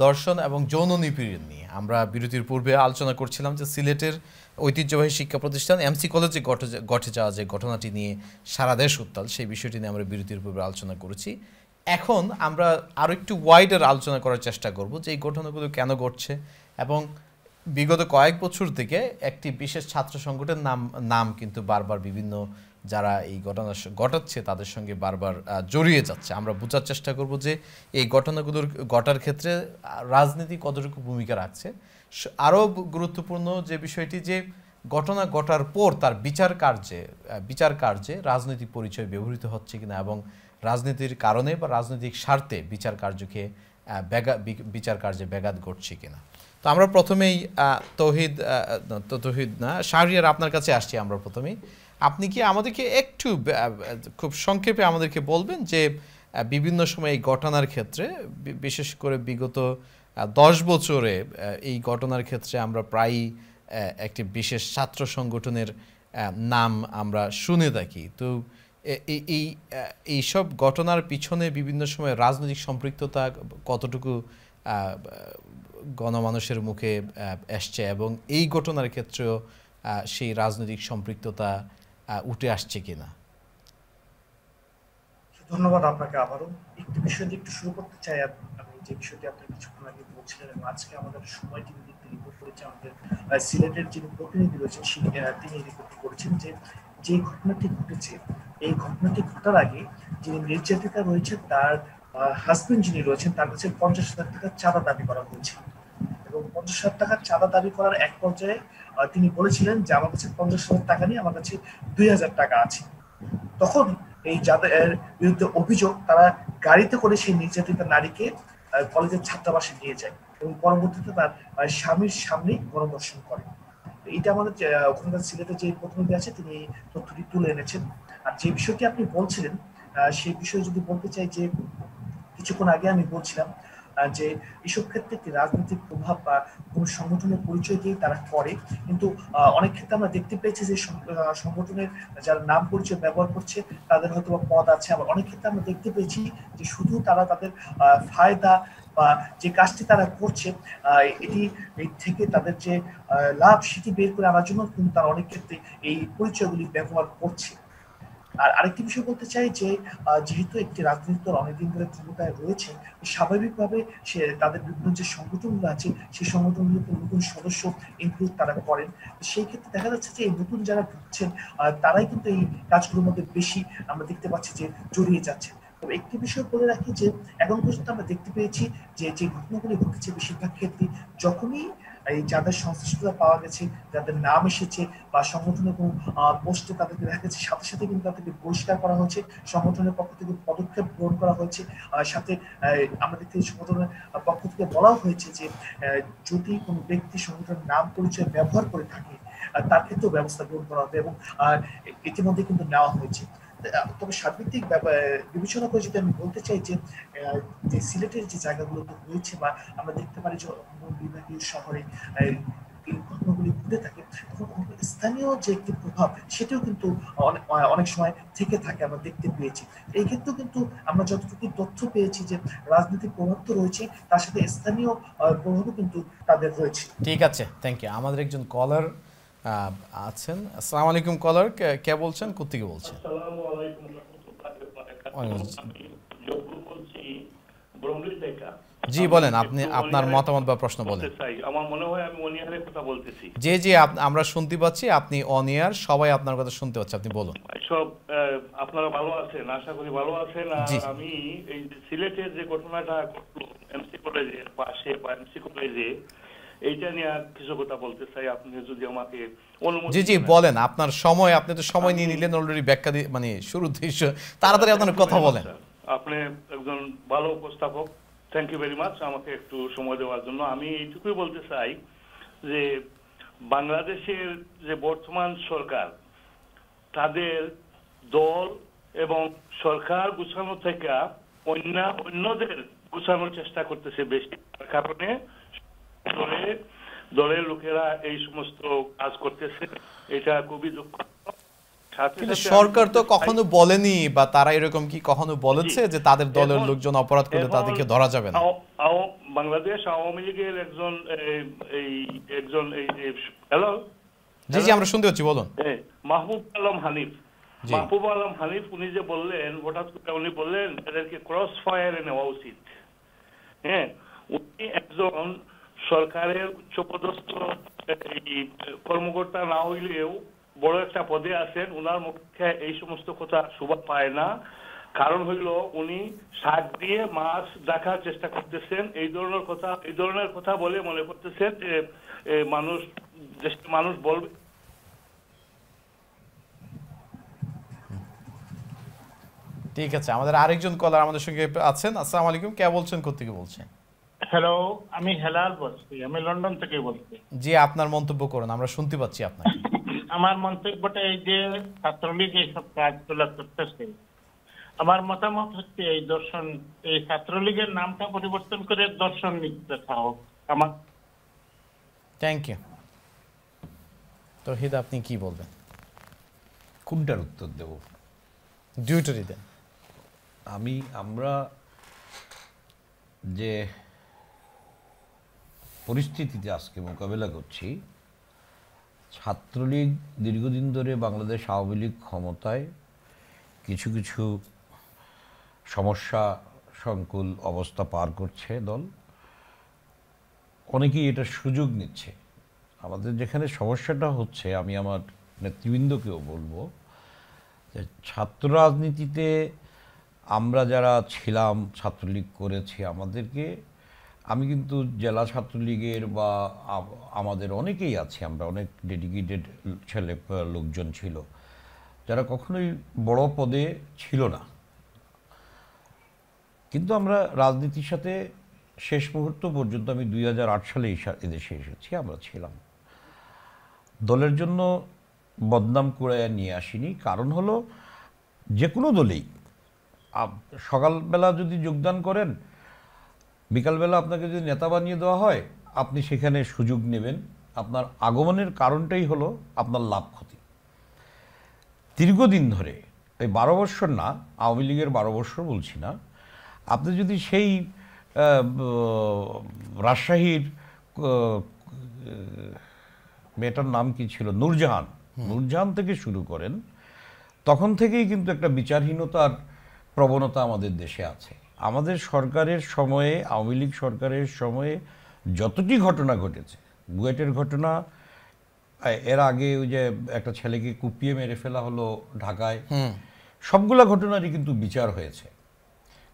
ধর্ষণ এবং যৌন নিপীড়ন নিয়ে। আমরা বিরতির পূর্বে আলোচনা করছিলাম যে সিলেটের ঐতিহ্যবাহী শিক্ষা প্রতিষ্ঠান এমসি কলেজে ঘটে যাওয়া যে ঘটনাটি নিয়ে সারা দেশ উত্তাল, সেই বিষয়টি নিয়ে আমরা বিরতির পূর্বে আলোচনা করেছি। এখন আমরা আরও একটু ওয়াইডার আলোচনা করার চেষ্টা করব যে এই ঘটনাগুলো কেন ঘটছে, এবং বিগত কয়েক বছর থেকে একটি বিশেষ ছাত্র সংগঠনের নাম কিন্তু বারবার বিভিন্ন যারা এই ঘটনা ঘটাচ্ছে তাদের সঙ্গে বারবার জড়িয়ে যাচ্ছে। আমরা বোঝার চেষ্টা করব যে এই ঘটনাগুলোর ঘটার ক্ষেত্রে রাজনীতি কতটুকু ভূমিকা রাখছে। আরও গুরুত্বপূর্ণ যে বিষয়টি, যে ঘটনা ঘটার পর তার বিচার কার্যে রাজনৈতিক পরিচয় ব্যবহৃত হচ্ছে কিনা এবং রাজনীতির কারণে বা রাজনৈতিক স্বার্থে বিচার কার্যে ব্যাঘাত ঘটছে কিনা। তো আমরা প্রথমেই শাহরিয়ার আপনার কাছে আসছি। আমরা প্রথমেই আপনি কি আমাদেরকে একটু খুব সংক্ষেপে আমাদেরকে বলবেন যে বিভিন্ন সময় এই ঘটনার ক্ষেত্রে, বিশেষ করে বিগত 10 বছরে এই ঘটনার ক্ষেত্রে আমরা প্রায়ই একটি বিশেষ ছাত্র সংগঠনের নাম আমরা শুনে থাকি। তো এই সব ঘটনার পিছনে বিভিন্ন সময় রাজনৈতিক সম্পৃক্ততা কতটুকু গণমানুষের মুখে আসছে এবং এই ঘটনার ক্ষেত্রেও সেই রাজনৈতিক সম্পৃক্ততা উঠে আসছে কিনা? ধন্যবাদ আপনাকে আবারও। একটি বিষয় দিয়ে একটু শুরু করতে চাই। আমি যে বিষয়টি আপনি কিছুক্ষণ আগে বলছিলেন এবং আজকে আমাদের সময় টিভি রিপোর্ট করেছে, আমাদের সিলেটের যিনি প্রতিনিধি রয়েছেন তিনি রিপোর্ট করেছেন যে ঘটনাটি ঘটেছে, এই ঘটনাটি ঘটার আগে যিনি নির্যাতিতা রয়েছেন তার হাজবেন্ড যিনি রয়েছেন তার কাছে 50,000 টাকা চাঁদা দাবি করা হয়েছে এবং 50,000 টাকা চাঁদা দাবি করার এক পর্যায়ে তিনি বলেছিলেন যে আমার কাছে 50,000 টাকা নেই, আমার কাছে 2,000 টাকা আছে। তখন এই যাদের বিরুদ্ধে অভিযোগ, তারা গাড়িতে করে সেই নির্যাতিতা নারীকে কলেজের ছাত্রাবাসে নিয়ে যায় এবং পরবর্তীতে তার স্বামীর সামনে গণধর্ষণ করে। এটা আমাদের ওখানকার সিলেটের যে প্রতিনিধি আছে তিনি তথ্যটি তুলে এনেছেন। আর যে বিষয়টি আপনি বলছিলেন সেই বিষয়ে যদি বলতে চাই যে কিছুক্ষণ আগে আমি বলছিলাম যে এসব ক্ষেত্রে একটি রাজনৈতিক প্রভাব বা কোন সংগঠনের পরিচয় দিয়ে তারা করে, কিন্তু অনেক ক্ষেত্রে আমরা দেখতে পেয়েছি যে সংগঠনের যারা নাম পরিচয় ব্যবহার করছে তাদের হয়তো পদ আছে, আবার অনেক ক্ষেত্রে আমরা দেখতে পেয়েছি যে শুধু তারা তাদের ফায়দা বা যে কাজটি তারা করছে এটি থেকে তাদের যে লাভ সেটি বের করে আনার জন্য কিন্তু তারা অনেক ক্ষেত্রে এই পরিচয়গুলি ব্যবহার করছে। আর আরেকটি বিষয় বলতে চাই যে যেহেতু একটি রাজনৈতিক দল অনেকদিন ধরে ক্ষমতায় রয়েছে, স্বাভাবিকভাবে সে তাদের বিভিন্ন যে সংগঠনগুলো আছে সেই সংগঠনগুলোতে নতুন সদস্য ইনক্লুড তারা করেন। সেই ক্ষেত্রে দেখা যাচ্ছে যে এই নতুন যারা ঢুকছেন তারাই কিন্তু এই কাজগুলোর মধ্যে বেশি আমরা দেখতে পাচ্ছি যে জড়িয়ে যাচ্ছে। তবে একটি বিষয় বলে রাখি যে এখন পর্যন্ত আমরা দেখতে পেয়েছি যে ঘটনাগুলি ঘটেছে বেশিরভাগ ক্ষেত্রে যখনই এই যাদের সংশ্লিষ্টতা পাওয়া গেছে, যাদের নাম এসেছে বা সংগঠনের কোনো পোস্টে তাদেরকে দেখা গেছে, সাথে সাথে কিন্তু তাদেরকে বহিষ্কার করা হয়েছে, সংগঠনের পক্ষ থেকে পদক্ষেপ গ্রহণ করা হয়েছে। সাথে আমাদের থেকে সংগঠনের পক্ষ থেকে বলা হয়েছে যে যদি কোনো ব্যক্তি সংগঠনের নাম পরিচয় ব্যবহার করে থাকে তার ক্ষেত্রেও ব্যবস্থা গ্রহণ করা হবে এবং ইতিমধ্যে কিন্তু নেওয়া হয়েছে। তবে সার্বিক বিবেচনা করে যদি আমি বলতে চাই যে সিলেটের যে জায়গাগুলোতে হয়েছে বা আমরা দেখতে পারি যে বিভাগীয় শহরে এই ঘটনাগুলি ঘটে থাকে, তখন স্থানীয় যে একটি প্রভাব সেটাও কিন্তু অনেক সময় থেকে থাকে, আমরা দেখতে পেয়েছি। এই ক্ষেত্রেও কিন্তু আমরা যতটুকু তথ্য পেয়েছি যে রাজনৈতিক প্রভাব তো রয়েছে, তার সাথে স্থানীয় প্রভাবও কিন্তু তাদের রয়েছে। ঠিক আছে, থ্যাংক ইউ। আমাদের একজন কলার আছেন। আসসালামু আলাইকুম কলার, কে বলছেন, কোথেকে বলছেন? আসসালামু আলাইকুম জি বলেন, আপনি আপনার মতামত বা প্রশ্ন বলেন। আমার মনে হয় আমি অনিয়ারের কথা বলতেছি। জি জি, আমরা শুনতে পাচ্ছি, আপনি অনিয়ার, সবাই আপনার কথা শুনতে পাচ্ছে, আপনি বলুন। সব আপনারা ভালো আছেন, আশা করি ভালো আছেন। আর আমি এই সিলেটের যে ঘটনাটা ঘটলো এমসি কলেজের পাশে বা এমসি কলেজে, এইটা নিয়ে কিছু কথা বলতে চাই, আপনি যদি আমাকে অনুমতি। জি জি বলেন, আপনার সময়, আপনি তো সময় নিয়ে নিলেন অলরেডি, ব্যাখ্যা দিয়ে মানে শুরুতে তাড়াতাড়ি আপনার কথা বলেন। আপনি একজন ভালো উপস্থাপক, থ্যাংক ইউ ভেরি মাচ আমাকে একটু সময় দেওয়ার জন্য। আমি এইটুকুই বলতে চাই যে বাংলাদেশের যে বর্তমান সরকার, তাদের দল এবং সরকার গুছানো থেকে অন্যদের গুছানোর চেষ্টা করতেছে বেশি, কারণে দলের লোকেরা এই সমস্ত কাজ করতেছে, এটা খুবই দুঃখ। কিন্তু সরকার তো কখনো বলেনি বা তারা এরকম কি কখনো বলেছে যে তাদের দলের লোকজন অপরাধ করলে তাদেরকে ধরা যাবে না? বাংলাদেশ আওয়ামী লীগের একজন হ্যালো, জি জি আমরা শুনতে পাচ্ছি, বলুন। মাহবুব আলম হানিফ উনি যে বললেন, হঠাৎ করে উনি বললেন এদেরকে ক্রস ফায়ারে নেওয়া উচিত। হ্যাঁ, উনি একজন সরকারের উচ্চপদস্থ কর্মকর্তা না হইলেও বড় একটা পদে আছেন, উনার মুখে এই সমস্ত কথা শোভা পায় না। কারণ হইল উনি শাক দিয়ে মাছ দেখার চেষ্টা করতেছেন, এই ধরনের কথা বলে মনে করতেছেন যে মানুষ বলবে ঠিক আছে, আমাদের আরেকজন কলার আমাদের সঙ্গে আছেন। আসসালামু আলাইকুম, কে বলছেন, কোত্থেকে বলছেন? হ্যালো, আমি হেলাল বলছি, আমি লন্ডন থেকে বলছি। জি, আপনার মন্তব্য করুন, আমরা শুনতে পাচ্ছি আপনাকে। আমার মন্তব্যটা এই যে ছাত্রলীগ এইসব কাজগুলো করতেছে, আমার মতামত হচ্ছে এই দর্শন, এই ছাত্রলীগের নামটা পরিবর্তন করে দর্শন লীগ দেখা হোক। আমার থ্যাংক ইউ। তৌহিদ, আপনি কি বলবেন? কোনটার উত্তর দেব? ডিউটারি দেন। আমরা যে পরিস্থিতিতে আজকে মোকাবেলা করছি, ছাত্রলীগ দীর্ঘদিন ধরে বাংলাদেশ আওয়ামী লীগ ক্ষমতায় কিছু কিছু সমস্যা সংকুল অবস্থা পার করছে দল, অনেকেই এটা সুযোগ নিচ্ছে। আমাদের যেখানে সমস্যাটা হচ্ছে, আমি আমার নেতৃবৃন্দকেও বলবো যে ছাত্র রাজনীতিতে আমরা যারা ছিলাম, ছাত্রলীগ করেছি, আমাদেরকে, আমি কিন্তু জেলা ছাত্রলীগের বা আমাদের অনেকেই আছি, আমরা অনেক ডেডিকেটেড লোকজন ছিল যারা কখনোই বড় পদে ছিল না, কিন্তু আমরা রাজনীতির সাথে শেষ মুহূর্ত পর্যন্ত, আমি 2008 সালে এদেশে এসেছি, আমরা ছিলাম। দলের জন্য বদনাম করে নিয়ে আসিনি। কারণ হলো, যে কোনো দলেই সকালবেলা যদি যোগদান করেন, বিকালবেলা আপনাকে যদি নেতা বানিয়ে দেওয়া হয়, আপনি সেখানে সুযোগ নেবেন। আপনার আগমনের কারণটাই হলো আপনার লাভ ক্ষতি। দীর্ঘদিন ধরে, এই 12 বৎসর না, আওয়ামী লীগের 12 বৎসর বলছি না, আপনি যদি সেই রাজশাহীর মেয়েটার নাম কি ছিল, নূরজাহান থেকে শুরু করেন, তখন থেকেই কিন্তু একটা বিচারহীনতার প্রবণতা আমাদের দেশে আছে। আমাদের সরকারের সময়ে, আওয়ামী লীগ সরকারের সময়ে যতটি ঘটনা ঘটেছে, বুয়েটের ঘটনা, এর আগে ওই যে একটা ছেলেকে কুপিয়ে মেরে ফেলা হলো ঢাকায়, সবগুলা ঘটনারই কিন্তু বিচার হয়েছে।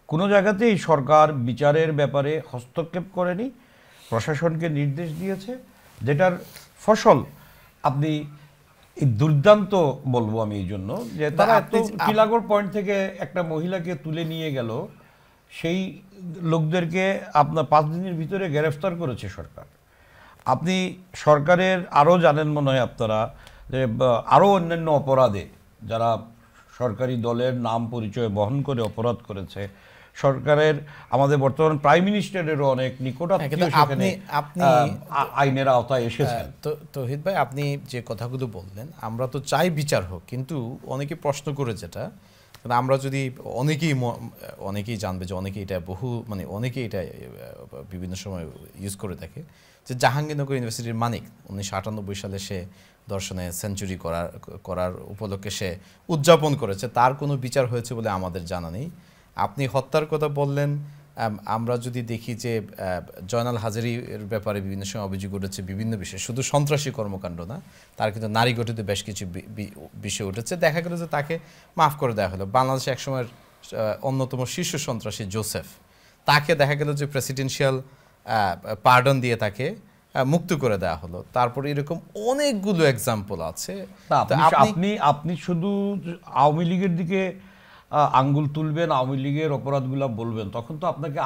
কোনো জায়গাতেই সরকার বিচারের ব্যাপারে হস্তক্ষেপ করেনি, প্রশাসনকে নির্দেশ দিয়েছে, যেটার ফসল আপনি এই দুর্দান্ত বলবো আমি এই জন্য যে তারা টিলাগড় পয়েন্ট থেকে একটা মহিলাকে তুলে নিয়ে গেল, সেই লোকদেরকে আপনার 5 দিনের ভিতরে গ্রেফতার করেছে সরকার। আপনি সরকারের আরও জানেন মনে হয় আপনারা, যে আরও অন্যান্য অপরাধে যারা সরকারি দলের নাম পরিচয় বহন করে অপরাধ করেছে, সরকারের, আমাদের বর্তমান প্রাইম মিনিস্টারেরও অনেক নিকটাত্মীয় সেখানে আইনের আওতায় এসেছেন। তৌহিদ ভাই, আপনি যে কথাগুলো বললেন, আমরা তো চাই বিচার হোক, কিন্তু অনেকে প্রশ্ন করে যেটা, আমরা যদি অনেকেই জানবে যে অনেকেই এটা অনেকেই এটা বিভিন্ন সময় ইউজ করে থাকে, যে জাহাঙ্গীরনগর ইউনিভার্সিটির মানিক 1998 সালে সে দর্শনে সেঞ্চুরি করার উপলক্ষে সে উদযাপন করেছে, তার কোনো বিচার হয়েছে বলে আমাদের জানা নেই। আপনি হত্যার কথা বললেন, আমরা যদি দেখি যে জয়নাল হাজারীর ব্যাপারে বিভিন্ন সময় অভিযোগ উঠেছে বিভিন্ন বিষয়ে, শুধু সন্ত্রাসী কর্মকাণ্ড না, তার কিন্তু নারী গঠিত বেশ কিছু বিষয় উঠেছে। দেখা গেল যে তাকে মাফ করে দেওয়া হলো। বাংলাদেশে একসময়ের অন্যতম শীর্ষ সন্ত্রাসী জোসেফ, তাকে দেখা গেল যে প্রেসিডেন্সিয়াল পার্ডন দিয়ে তাকে মুক্ত করে দেওয়া হলো। তারপরে এরকম অনেকগুলো এক্সাম্পল আছে। আপনি শুধু আওয়ামী লীগের দিকে আঙ্গুল তুলবেন, আওয়ামী লীগের অপরাধগুলো বলবেন, তখন তো আপনাকে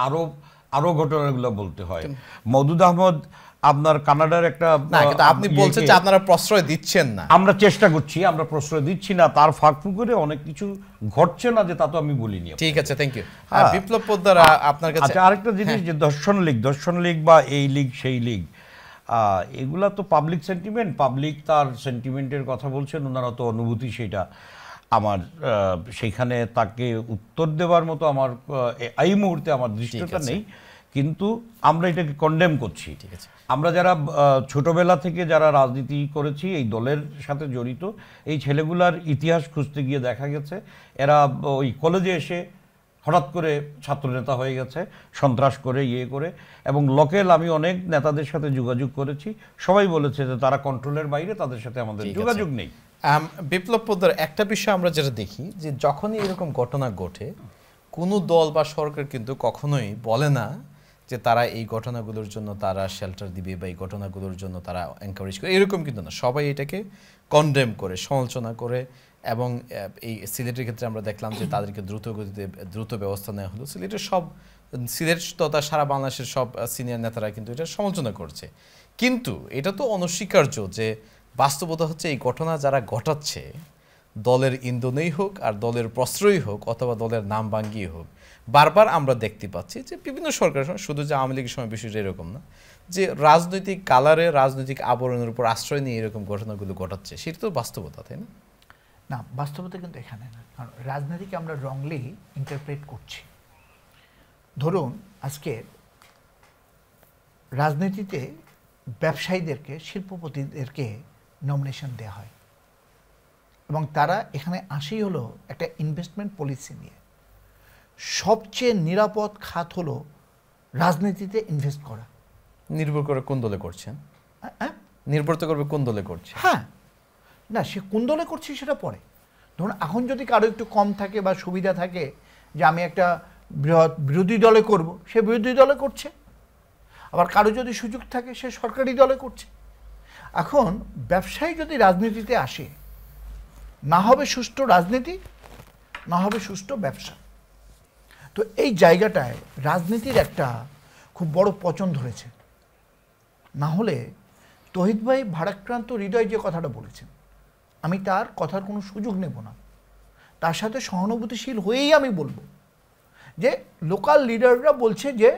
আরো ঘটনাগুলো বলতে হয়। মওদুদ আহমদ আপনার কানাডার একটা, আপনি বলছেন যে আপনারা প্রশ্রয় দিচ্ছেন না। আমরা চেষ্টা করছি, আমরা প্রশ্রয় দিচ্ছি না, তার ফাঁক করে অনেক কিছু ঘটছে না, যে তা তো আমি বলিনি। ঠিক আছে, থ্যাংক ইউ। বিপ্লব পোদ্দার, আপনার কাছে আরেকটা জিনিস, যে দর্শন লীগ বা এই লীগ সেই লীগ, এগুলা তো পাবলিক সেন্টিমেন্ট, পাবলিক তার সেন্টিমেন্টের কথা বলছেন, ওনারা তো অনুভূতি, সেটা আমার সেইখানে তাকে উত্তর দেওয়ার মতো আমার এই মুহূর্তে আমার দৃষ্টিটা নেই, কিন্তু আমরা এটাকে কন্ডেম করছি। ঠিক আছে, আমরা যারা ছোটবেলা থেকে যারা রাজনীতি করেছি, এই দলের সাথে জড়িত, এই ছেলেগুলার ইতিহাস খুঁজতে গিয়ে দেখা গেছে এরা ওই কলেজে এসে হঠাৎ করে ছাত্রনেতা হয়ে গেছে, সন্ত্রাস করে করে, এবং লোকাল, আমি অনেক নেতাদের সাথে যোগাযোগ করেছি, সবাই বলেছে যে তারা কন্ট্রোলের বাইরে, তাদের সাথে আমাদের যোগাযোগ নেই। বিপ্লব পোদ্দার, একটা বিষয় আমরা যেটা দেখি, যে যখনই এরকম ঘটনা ঘটে, কোনো দল বা সরকার কিন্তু কখনোই বলে না যে তারা এই ঘটনাগুলোর জন্য তারা শেল্টার দিবে বা এই ঘটনাগুলোর জন্য তারা এনকারেজ করে, এরকম কিন্তু না। সবাই এটাকে কনডেম করে, সমালোচনা করে। এবং এই সিলেটের ক্ষেত্রে আমরা দেখলাম যে তাদেরকে দ্রুত ব্যবস্থা নেওয়া হলো। সিলেট তথা সারা বাংলাদেশের সব সিনিয়র নেতারা কিন্তু এটা সমালোচনা করছে। কিন্তু এটা তো অনস্বীকার্য যে বাস্তবতা হচ্ছে এই ঘটনা যারা ঘটাচ্ছে, দলের ইন্ধনেই হোক আর দলের প্রশ্রয়ই হোক অথবা দলের নাম ভাঙ্গিয়ে হোক, বারবার আমরা দেখতে পাচ্ছি যে বিভিন্ন সরকারের সময়, শুধু যে আওয়ামী লীগের সময় বিষয়টা এরকম না, যে রাজনৈতিক কালারে, রাজনৈতিক আবরণের উপর আশ্রয় নিয়ে এরকম ঘটনাগুলো ঘটাচ্ছে। সেটা তো বাস্তবতা, তাই না? না, বাস্তবতা কিন্তু এখানে না, কারণ রাজনীতিকে আমরা রংলি ইন্টারপ্রেট করছি। ধরুন আজকে রাজনীতিতে ব্যবসায়ীদেরকে, শিল্পপতিদেরকে নমিনেশন দেওয়া হয় এবং তারা এখানে আসেই হলো একটা ইনভেস্টমেন্ট পলিসি নিয়ে। সবচেয়ে নিরাপদ খাত হলো রাজনীতিতে ইনভেস্ট করা। নির্ভর করে কোন দলে করছেন, হ্যাঁ, নির্ভর তো করবে কোন দলে করছে। হ্যাঁ, না সে কোন দলে করছে সেটা পরে। ধরুন এখন যদি কারো একটু কম থাকে বা সুবিধা থাকে যে আমি একটা বৃহৎ বিরোধী দলে করব, সে বিরোধী দলে করছে। আবার কারো যদি সুযোগ থাকে সে সরকারি দলে করছে। এখন ব্যবসায়ী যদি রাজনীতিতে আসে, না হবে সুষ্ঠু রাজনীতি, না হবে সুষ্ঠু ব্যবসা। তো এই জায়গাটায় রাজনীতির একটা খুব বড় পচন ধরেছে। না হলে তহিদ ভাই ভারাক্রান্ত হৃদয় যে কথাটা বলেছেন, আমি তার কথার কোনো সুযোগ নেব না, তার সাথে সহানুভূতিশীল হয়েই আমি বলবো যে লোকাল লিডাররা বলছে যে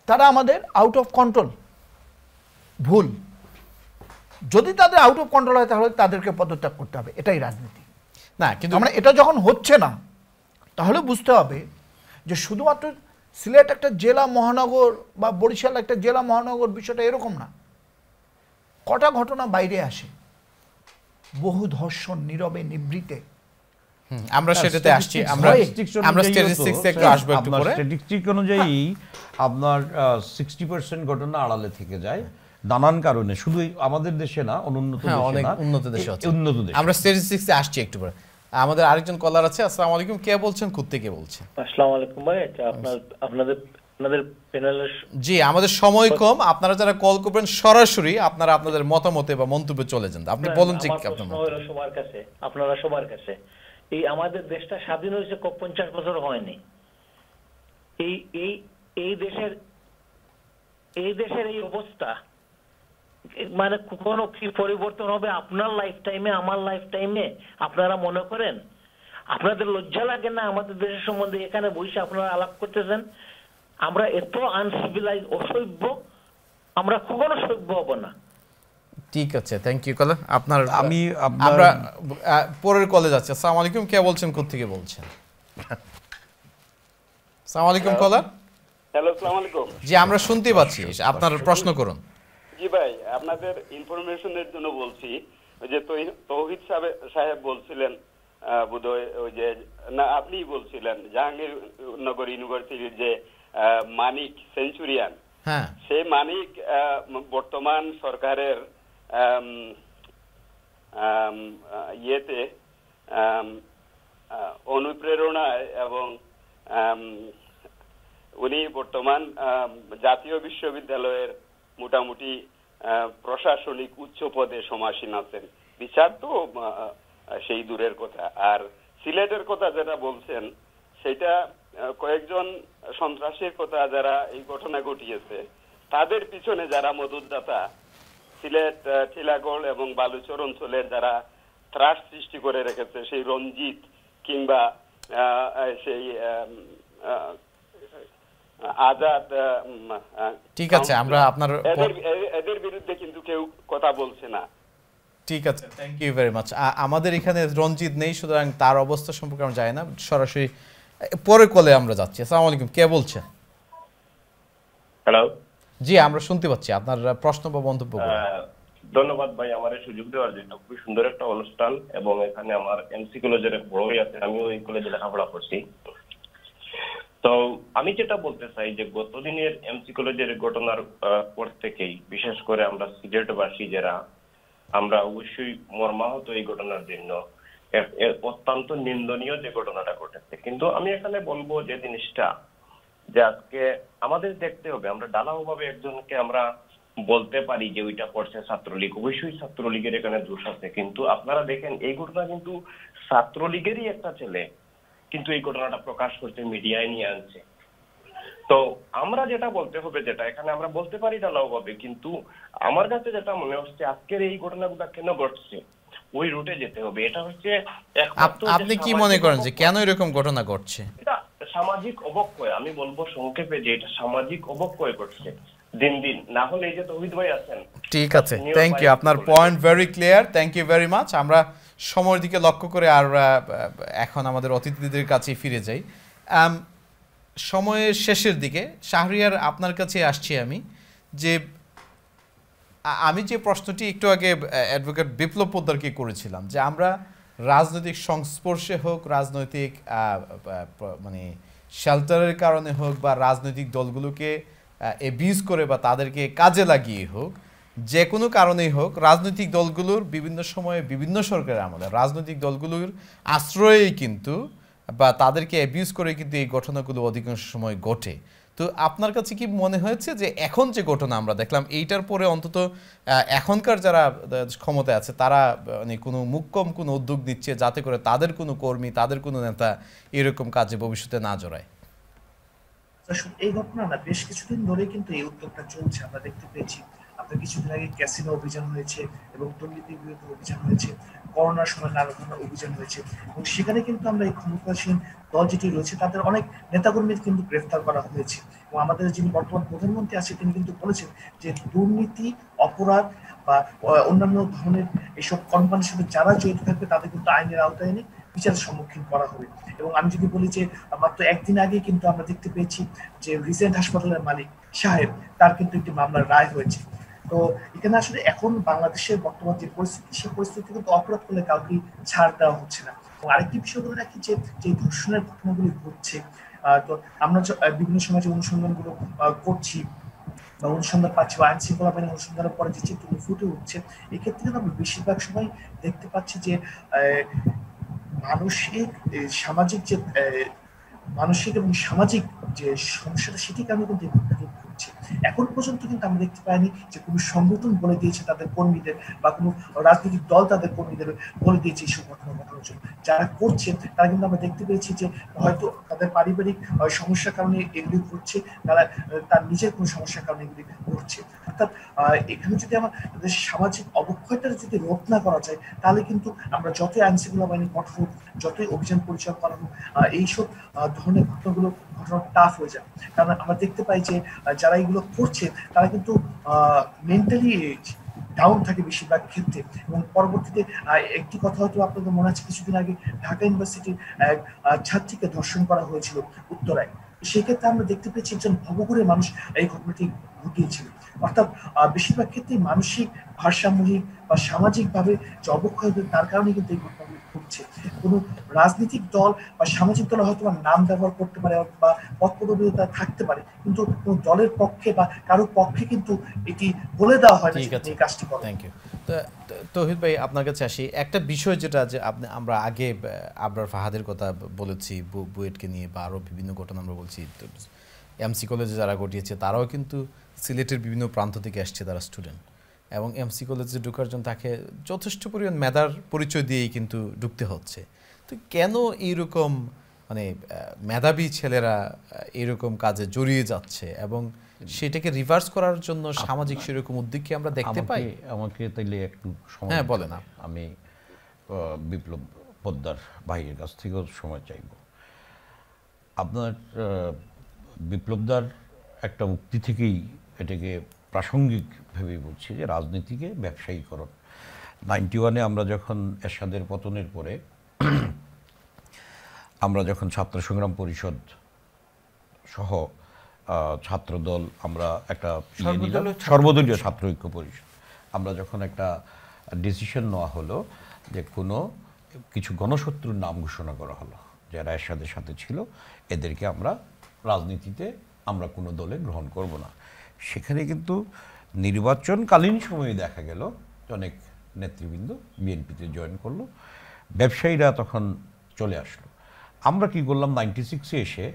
তারা আমাদের আউট অফ কন্ট্রোল। ভুল। যদি তাদের আউট অফ কন্ট্রোল হয় তাহলে তাদেরকে পদত্যাগ করতে হবে, এটাই রাজনীতি। না, কিন্তু আমরা এটা যখন হচ্ছে না তাহলে বুঝতে হবে যে শুধুমাত্র সিলেট একটা জেলা মহানগর বা বরিশাল একটা জেলা মহানগর, বিষয়টা এরকম না। কটা ঘটনা বাইরে আসে, বহু ধর্ষণ নীরবে নিভৃতে। আমরা সেটাতে আসছি, আমরা স্ট্যাটিস্টিক্স একটু আসবো একটু পরে। স্ট্যাটিস্টিক অনুযায়ী আপনার 60% ঘটনা আড়ালে থেকে যায় নানান কারণে, শুধু আমাদের দেশে না, অনুন্নত দেশে না, অনেক উন্নত দেশে আছে। উন্নত দেশে। আমরা স্ট্যাটিস্টিক্সে আসছি একটু পরে। আমাদের আরেকজন কলার আছে। আসসালামু আলাইকুম, কে বলছেন, কোথা থেকে বলছেন? আসসালামু আলাইকুম ভাই, আপনাদের প্যানেলের জি, আমাদের সময় কম, আপনারা যারা কল করবেন সরাসরি আপনারা আপনাদের মতামতে বা মন্তব্যে চলে যান। আপনি বলুন যে আপনারা সবার কাছে এই আমাদের দেশটা স্বাধীন হয়েছে 50 বছর হয়নি। এই দেশের এই অবস্থা মানে কখনো কি পরিবর্তন হবে আপনার লাইফ টাইমে, আমার লাইফ টাইমে? আপনারা মনে করেন? আপনাদের লজ্জা লাগে না আমাদের দেশের সম্বন্ধে এখানে বসে আপনারা আলাপ করতেছেন? আমরা এত আনসিভিলাইজ, অসভ্য, আমরা কখনো সভ্য হব না। ঠিক আছে, থ্যাংক ইউ কলার। আমরা পরের কলে যাচ্ছি। আসসালামু আলাইকুম, কে বলছেন, কোথা থেকে বলছেন? আসসালামু আলাইকুম কলার। হ্যালো, আসসালামু আলাইকুম। জি, আমরা শুনতে পাচ্ছি, আপনার প্রশ্ন করুন। জি ভাই, আপনাদের ইনফরমেশনের জন্য বলছি, ওই যে তৌহিদ সাহেব বলছিলেন, বোধহয় ওই যে, না আপনিই বলছিলেন জাহাঙ্গীরনগর ইউনিভার্সিটির যে মানিক সেঞ্চুরিয়ান, হ্যাঁ, সেই মানিক বর্তমান সরকারের ইয়েতে অনুপ্রেরণায় এবং উনি বর্তমান জাতীয় বিশ্ববিদ্যালয়ের মোটামুটি প্রশাসনিক উচ্চ পদে সমাসীন আছেন। বিচার তো সেই দূরের কথা। আর সিলেটের কথা যেটা বলছেন, সেটা কয়েকজন সন্ত্রাসীর কথা যারা এই ঘটনা ঘটিয়েছে, তাদের পিছনে যারা মদতদাতা, সিলেট, টিলাগড় এবং বালুচর অঞ্চলের যারা ত্রাস সৃষ্টি করে রেখেছে, সেই রঞ্জিত কিংবা সেই আজাদ, ঠিক আছে, আমরা আপনার এদের বিরুদ্ধে কিন্তু কেউ কথা বলছে না। ঠিক আছে, থ্যাংক ইউ ভেরি মাচ। আমাদের এখানে রঞ্জিত নেই, সুতরাং তার অবস্থা সম্পর্কে আমরা জানি না। সরাসরি পরের কলে আমরা যাচ্ছি। আসসালামু আলাইকুম, কে বলছেন? হ্যালো, জি, আমরা শুনতে পাচ্ছি, আপনার প্রশ্ন বা মন্তব্য করুন। ধন্যবাদ ভাই আমার এই সুযোগ দেওয়ার জন্য। খুবই সুন্দর একটা অনুষ্ঠান এবং এখানে আমার এমসি কলেজের এক বড়ই আছে, আমিও এই কলেজে লেখাপড়া করছি। তো আমি যেটা বলতে চাই যে গতদিনের এমসি কলেজের ঘটনার পর থেকেই বিশেষ করে আমরা সিলেটবাসী যারা, আমরা অবশ্যই মর্মাহত এই ঘটনার জন্য। অত্যন্ত নিন্দনীয় যে ঘটনাটা ঘটেছে। কিন্তু আমি এখানে বলবো যে জিনিসটা যে আজকে আমাদের দেখতে হবে, আমরা ঢালাওভাবে একজনকে আমরা বলতে পারি যে ওইটা করছে ছাত্রলীগ, অবশ্যই ছাত্রলীগের এখানে দোষ আছে, কিন্তু আপনারা দেখেন এই ঘটনা কিন্তু ছাত্রলীগেরই একটা ছেলে কিন্তু এই ঘটনাটা প্রকাশ করতে মিডিয়ায় নিয়ে আনছে। তো আমরা যেটা বলতে হবে, যেটা এখানে আমরা বলতে পারি ঢালাওভাবে, কিন্তু আমার কাছে যেটা মনে হচ্ছে আজকের এই ঘটনাগুলো কেন ঘটছে ওই রুটে যেতে হবে। এটা হচ্ছে আপনি কি মনে করেন যে কেন এরকম ঘটনা ঘটছে? এটা সামাজিক অবক্ষয়, আমি বলবো সংক্ষেপে যে এটা সামাজিক অবক্ষয় ঘটছে দিন দিন। না হলে এই যে তৌহিদ ভাই আছেন, ঠিক আছে, থ্যাংক ইউ, আপনার point very clear, thank you very much. আমরা সময়ের দিকে লক্ষ্য করে আর এখন আমাদের অতিথিদের কাছে ফিরে যাই। সময়ের শেষের দিকে শাহরিয়ার আপনার কাছে আসছি আমি, যে আমি যে প্রশ্নটি একটু আগে অ্যাডভোকেট বিপ্লব পোদ্দারকে করেছিলাম, যে আমরা রাজনৈতিক সংস্পর্শে হোক, রাজনৈতিক মানে শেল্টারের কারণে হোক, বা রাজনৈতিক দলগুলোকে এবিউজ করে বা তাদেরকে কাজে লাগিয়ে হোক, যে কোনো কারণেই হোক, রাজনৈতিক দলগুলোর বিভিন্ন সময়ে বিভিন্ন সরকারের আমলে রাজনৈতিক দলগুলোর আশ্রয়েই কিন্তু বা তাদেরকে অ্যাবিউজ করে কিন্তু এই ঘটনাগুলো অধিকাংশ সময় ঘটে। তো আপনার কাছে কি মনে হয়েছে যে এখন যে ঘটনা আমরা দেখলাম এইটার পরে অন্তত এখনকার যারা ক্ষমতায় আছে তারা মানে কোনো মুখ্যম কোনো উদ্যোগ নিচ্ছে যাতে করে তাদের কোনো কর্মী, তাদের কোনো নেতা এরকম কাজে ভবিষ্যতে না জড়ায়? এই ঘটনা না বেশ কিছুদিন ধরে কিন্তু এই উদ্যোগটা চলছে, আমরা দেখতে পেয়েছি। আপনার কিছুদিন আগে ক্যাসিনো অভিযান হয়েছে এবং দুর্নীতির বিরুদ্ধে অভিযান হয়েছে, করোনার সময় নানা ধরনের অভিযান হয়েছে, এবং সেখানে কিন্তু আমরা এই ক্ষমতাসীন দল যেটি রয়েছে তাদের অনেক নেতাকর্মী কিন্তু গ্রেফতার করা হয়েছে। এবং আমাদের যিনি বর্তমান প্রধানমন্ত্রী আছে তিনি কিন্তু বলেছেন যে দুর্নীতি, অপরাধ বা অন্যান্য ধরনের এইসব কর্মকাণ্ডের সাথে যারা জড়িত থাকবে তাদের কিন্তু আইনের আওতায় এনে বিচারের সম্মুখীন করা হবে। এবং আমি যদি বলি যে মাত্র একদিন আগে কিন্তু আমরা দেখতে পেয়েছি যে রিজেন্ট হাসপাতালের মালিক সাহেব, তার কিন্তু একটি মামলার রায় হয়েছে। তো এখানে আসলে এখন বাংলাদেশের বর্তমান যে পরিস্থিতি, সেই পরিস্থিতি কিন্তু অপরাধ করলে কাউকে ছাড় দেওয়া হচ্ছে না। এবং আরেকটি বিষয় বলে রাখি যে ধর্ষণের ঘটনাগুলি ঘটছে, তো আমরা বিভিন্ন সময় যে অনুসন্ধানগুলো করছি বা অনুসন্ধান পাচ্ছি বা আইন শৃঙ্খলা বাহিনীর অনুসন্ধানের পরে যে চিত্রগুলো ফুটে উঠছে, এক্ষেত্রে কিন্তু আমরা বেশিরভাগ সময় দেখতে পাচ্ছি যে মানসিক এবং সামাজিক যে সমস্যাটা সেটির কারণে কিন্তু ঘটছে। এখন পর্যন্ত কিন্তু আমরা দেখতে পাইনি যে কোনো সংগঠন বলে দিয়েছে তাদের কর্মীদের বা কোনো রাজনৈতিক দল তাদের কর্মীদের বলে দিয়েছে এইসব ঘটনা ঘটানোর জন্য। যারা করছে তারা কিন্তু আমরা দেখতে পেয়েছি যে হয়তো তাদের পারিবারিক সমস্যার কারণে এগুলি ঘটছে, তারা তার নিজের কোনো সমস্যার কারণে এগুলি ঘটছে। অর্থাৎ এখানে যদি আমাদের সামাজিক অবক্ষয়টা যদি রোধ না করা যায়, তাহলে কিন্তু আমরা যতই আইন শৃঙ্খলা বাহিনী কঠোর হোক, যতই অভিযান পরিচালনা করা হোক, এইসব ধরনের ঘটনা টাফ হয়ে যায়। কারণ আমরা দেখতে পাই যে যারা এগুলো করছে তারা কিন্তু মেন্টালি ডাউন থাকে বেশিরভাগ ক্ষেত্রে। এবং পরবর্তীতে একটি কথা হয়তো আপনাদের মনে আছে, কিছুদিন আগে ঢাকা ইউনিভার্সিটির এক ছাত্রীকে ধর্ষণ করা হয়েছিল উত্তরায়। সেক্ষেত্রে আমরা দেখতে পেয়েছি একজন ভবঘুরে মানুষ এই ঘটনাটি ঘটিয়েছিল। অর্থাৎ বেশিরভাগ ক্ষেত্রে মানসিক ভারসাম্যহীন বা সামাজিকভাবে যে অবক্ষয় হবে তার কারণে কিন্তু এই ঘটনাগুলি ঘটছে। কোনো রাজনৈতিক দল বা সামাজিক দল হয়তো নাম ব্যবহার করতে পারে বা পদপদবিতা থাকতে পারে, কিন্তু কোনো দলের পক্ষে বা কারোর পক্ষে কিন্তু এটি বলে দেওয়া হয় না এই কাজটি করে। Thank you. তৌহিদ ভাই আপনার কাছে আসি, একটা বিষয় যেটা যে আমরা আগে আবরার ফাহাদের কথা বলেছি বুয়েটকে নিয়ে, বা আরও বিভিন্ন ঘটনা আমরা বলছি, এমসি কলেজে যারা ঘটিয়েছে তারাও কিন্তু সিলেটের বিভিন্ন প্রান্ত থেকে আসছে তারা স্টুডেন্ট, এবং এমসি কলেজে ঢোকার জন্য তাকে যথেষ্ট পরিমাণ মেধার পরিচয় দিয়েই কিন্তু ঢুকতে হচ্ছে। তো কেন এইরকম মানে মেধাবী ছেলেরা এরকম কাজে জড়িয়ে যাচ্ছে, এবং সেটাকে রিভার্স করার জন্য সামাজিক সেরকম উদ্যোগ কি আমরা দেখতে পাই? আমাকে তাইলে একটু সময়, হ্যাঁ বলেন। আমি বিপ্লব পোদ্দার ভাইয়ের কাছ থেকেও সময় চাইব। আপনার বিপ্লবদার একটা উক্তি থেকেই এটাকে প্রাসঙ্গিক ভেবে বলছি যে রাজনীতিকে ব্যবসায়ীকরণ। 91-এ আমরা যখন এরশাদের পতনের পরে আমরা যখন ছাত্র সংগ্রাম পরিষদ সহ ছাত্রদল, আমরা একটা সর্বদলীয় ছাত্র ঐক্য পরিষদ, আমরা যখন একটা ডিসিশন নেওয়া হলো যে কিছু গণশত্রুর নাম ঘোষণা করা হলো যারা এরশাদের সাথে ছিল, এদেরকে আমরা রাজনীতিতে আমরা কোনো দলে গ্রহণ করব না। সেখানে কিন্তু নির্বাচনকালীন সময়ে দেখা গেল অনেক নেতৃবৃন্দ বিএনপিতে জয়েন করলো, ব্যবসায়ীরা তখন চলে আসলো। আমরা কি করলাম, 96-এ এসে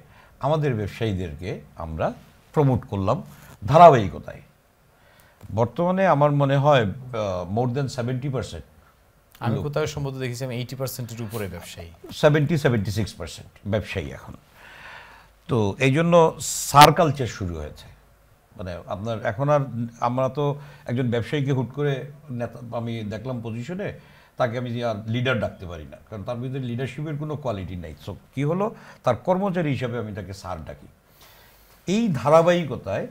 আমাদের ব্যবসায়ীদেরকে আমরা প্রমোট করলাম ধারাবাহিকতায়। বর্তমানে আমার মনে হয় মোর দেন 70%, আমি কোথাও সম্ভবত দেখেছিলাম 80%-এর উপরে ব্যবসায়ী, 76% ব্যবসায়ী এখন। তো এই জন্য সার কালচার শুরু হয়েছে। মানে আপনার এখন আর আমরা তো একজন ব্যবসায়ীকে হুট করে নেতা আমি দেখলাম পজিশনে, তাকে আমি আর লিডার ডাকতে পারি না, কারণ তার ভিতরে লিডারশিপের কোনো কোয়ালিটি নাই। সো কী হলো, তার কর্মচারী হিসাবে আমি তাকে স্যার ডাকি। এই ধারাবাহিকতায়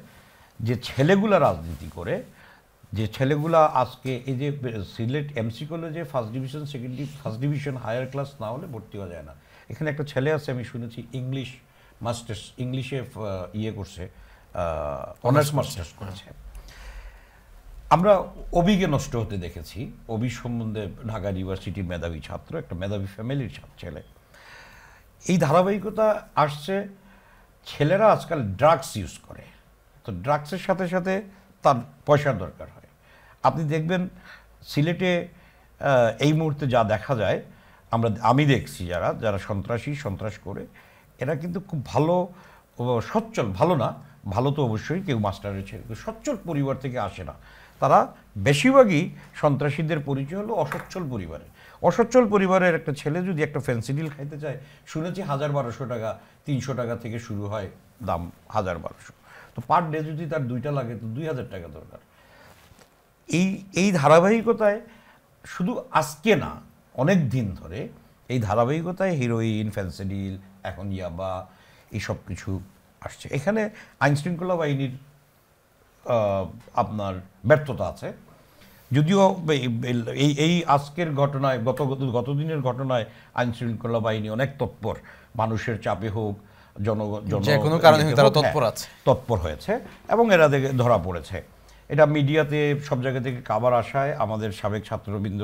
যে ছেলেগুলা রাজনীতি করে, যে ছেলেগুলা আজকে এই যে সিলেট এমসি কলেজে ফার্স্ট ডিভিশন হায়ার ক্লাস না হলে ভর্তি হওয়া যায় না। এখানে একটা ছেলে আছে, আমি শুনেছি ইংলিশ মাস্টার্স, ইংলিশে ইয়ে করছে, অনার্স মাস্টার্স করেছে। আমরা অবিকে নষ্ট হতে দেখেছি। অবি সম্বন্ধে ঢাকা ইউনিভার্সিটি মেধাবী ছাত্র, একটা মেধাবী ফ্যামিলির ছেলে। এই ধারাবাহিকতা আসছে, ছেলেরা আজকাল ড্রাগস ইউজ করে, তো ড্রাগসের সাথে সাথে তার পয়সার দরকার হয়। আপনি দেখবেন সিলেটে এই মুহূর্তে যা দেখা যায়, আমি দেখছি যারা সন্ত্রাস করে, এরা কিন্তু খুব ভালো সচ্ছল, ভালো না, ভালো তো অবশ্যই, কেউ মাস্টারের ছেলে, সচ্ছল পরিবার থেকে আসে না। তারা বেশিরভাগই সন্ত্রাসীদের পরিচয় হলো অসচ্ছল পরিবারে। অসচ্ছল পরিবারের একটা ছেলে যদি একটা ফেন্সিডিল খাইতে চায়, শুনেছি 1000-1200 টাকা, 300 টাকা থেকে শুরু হয় দাম, 1000-1200। তো পার ডে যদি তার 2টা লাগে তো 2000 টাকা দরকার। এই ধারাবাহিকতায় শুধু আজকে না, অনেক দিন ধরে এই ধারাবাহিকতায় হিরোইন, ফেন্সিডিল, এখন ইয়াবা, এইসব কিছু আসছে। এখানে আইনশৃঙ্খলা বাহিনীর আপনার ব্যর্থতা আছে। যদিও এই আজকের ঘটনায়, গতদিনের ঘটনায় আইনশৃঙ্খলা বাহিনী অনেক তৎপর, মানুষের চাপে হোক, কোনো কারণে তারা তৎপর হয়েছে এবং এরা ধরা পড়েছে। এটা মিডিয়াতে সব জায়গা থেকে কাবার আসায় আমাদের সাবেক ছাত্রবৃন্দ,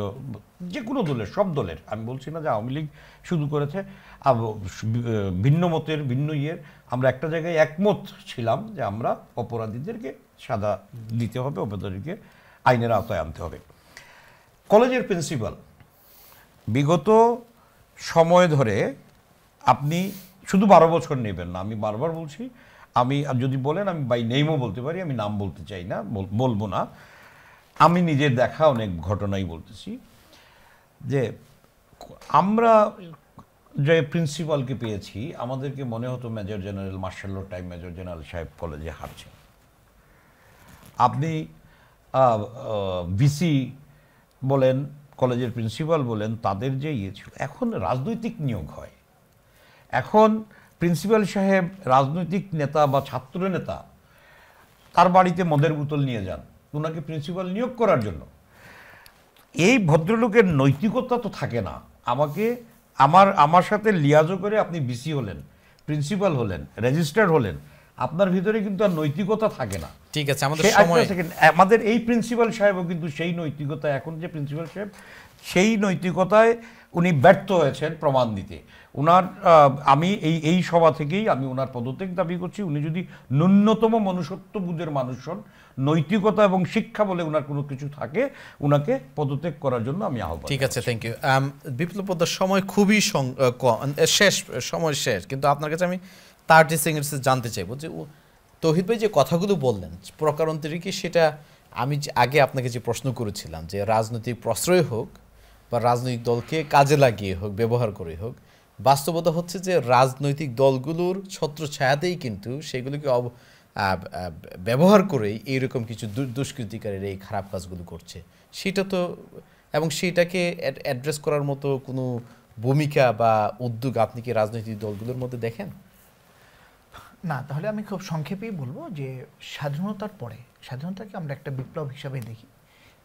যে কোনো দলের, সব দলের, আমি বলছি না যে আওয়ামী লীগ শুরু করেছে, ভিন্ন মতের, ভিন্ন ইয়ের, আমরা একটা জায়গায় একমত ছিলাম যে আমরা অপরাধীদেরকে সাজা দিতে হবে, অপরাধীকে আইনের আওতায় আনতে হবে। কলেজের প্রিন্সিপাল বিগত সময় ধরে আপনি শুধু 12 বছর নেবেন না, আমি বারবার বলছি, আমি যদি বলেন আমি বাই নেমও বলতে পারি, আমি নাম বলতে চাই না, বলবো না। আমি নিজের দেখা অনেক ঘটনাই বলতেছি যে আমরা যে প্রিন্সিপালকে পেয়েছি, আমাদেরকে মনে হতো major general, martial law time major general সাহেব কলেজে হাঁটছেন। আপনি ভিসি বলেন, কলেজের প্রিন্সিপাল বলেন, তাদের যে ইয়ে ছিল, এখন রাজনৈতিক নিয়োগ হয়। এখন প্রিন্সিপাল সাহেব রাজনৈতিক নেতা বা ছাত্র নেতা, তার বাড়িতে মদের বোতল নিয়ে যান ওনাকে প্রিন্সিপাল নিয়োগ করার জন্য। এই ভদ্রলোকের নৈতিকতা তো থাকে না। আমার সাথে লিয়াজও করে আপনি ভিসি হলেন, প্রিন্সিপাল হলেন, রেজিস্ট্রার হলেন, আপনার ভিতরে কিন্তু আর নৈতিকতা থাকে না। ঠিক আছে, আমাদের এই প্রিন্সিপাল সাহেবও কিন্তু সেই নৈতিকতা, এখন যে প্রিন্সিপাল সাহেব, সেই নৈতিকতায় উনি ব্যর্থ হয়েছেন প্রমাণ দিতে। আমি এই সভা থেকেই আমি ওনার পদত্যাগ দাবি করছি। উনি যদি ন্যূনতম মনুষ্যত্ববোধের মানুষ হন, নৈতিকতা এবং শিক্ষা বলে ওনার কোনো কিছু থাকে, ওনাকে পদত্যাগ করার জন্য আমি আহ্বান। ঠিক আছে, থ্যাংক ইউ। বিপ্লব পোদ্দার, সময় খুবই সময় শেষ, কিন্তু আপনার কাছে আমি 30 সেকেন্ডসে জানতে চাইবো যে তৌহিদ ভাই যে কথাগুলো বললেন প্রকারান্তরিকে, সেটা আমি আগে আপনাকে যে প্রশ্ন করেছিলাম যে রাজনৈতিক প্রশ্রয় হোক বা রাজনৈতিক দলকে কাজে লাগিয়ে হোক, ব্যবহার করে হোক, বাস্তবতা হচ্ছে যে রাজনৈতিক দলগুলোর ছত্রছায়াতেই কিন্তু সেগুলোকে ব্যবহার করেই এইরকম কিছু দুষ্কৃতিকারীরা এই খারাপ কাজগুলো করছে। সেটা তো, এবং সেইটাকে অ্যাড্রেস করার মতো কোনো ভূমিকা বা উদ্যোগ আপনি কি রাজনৈতিক দলগুলোর মধ্যে দেখেন? না, তাহলে আমি খুব সংক্ষেপেই বলবো যে স্বাধীনতার পরে, স্বাধীনতাকে আমরা একটা বিপ্লব হিসাবে দেখি।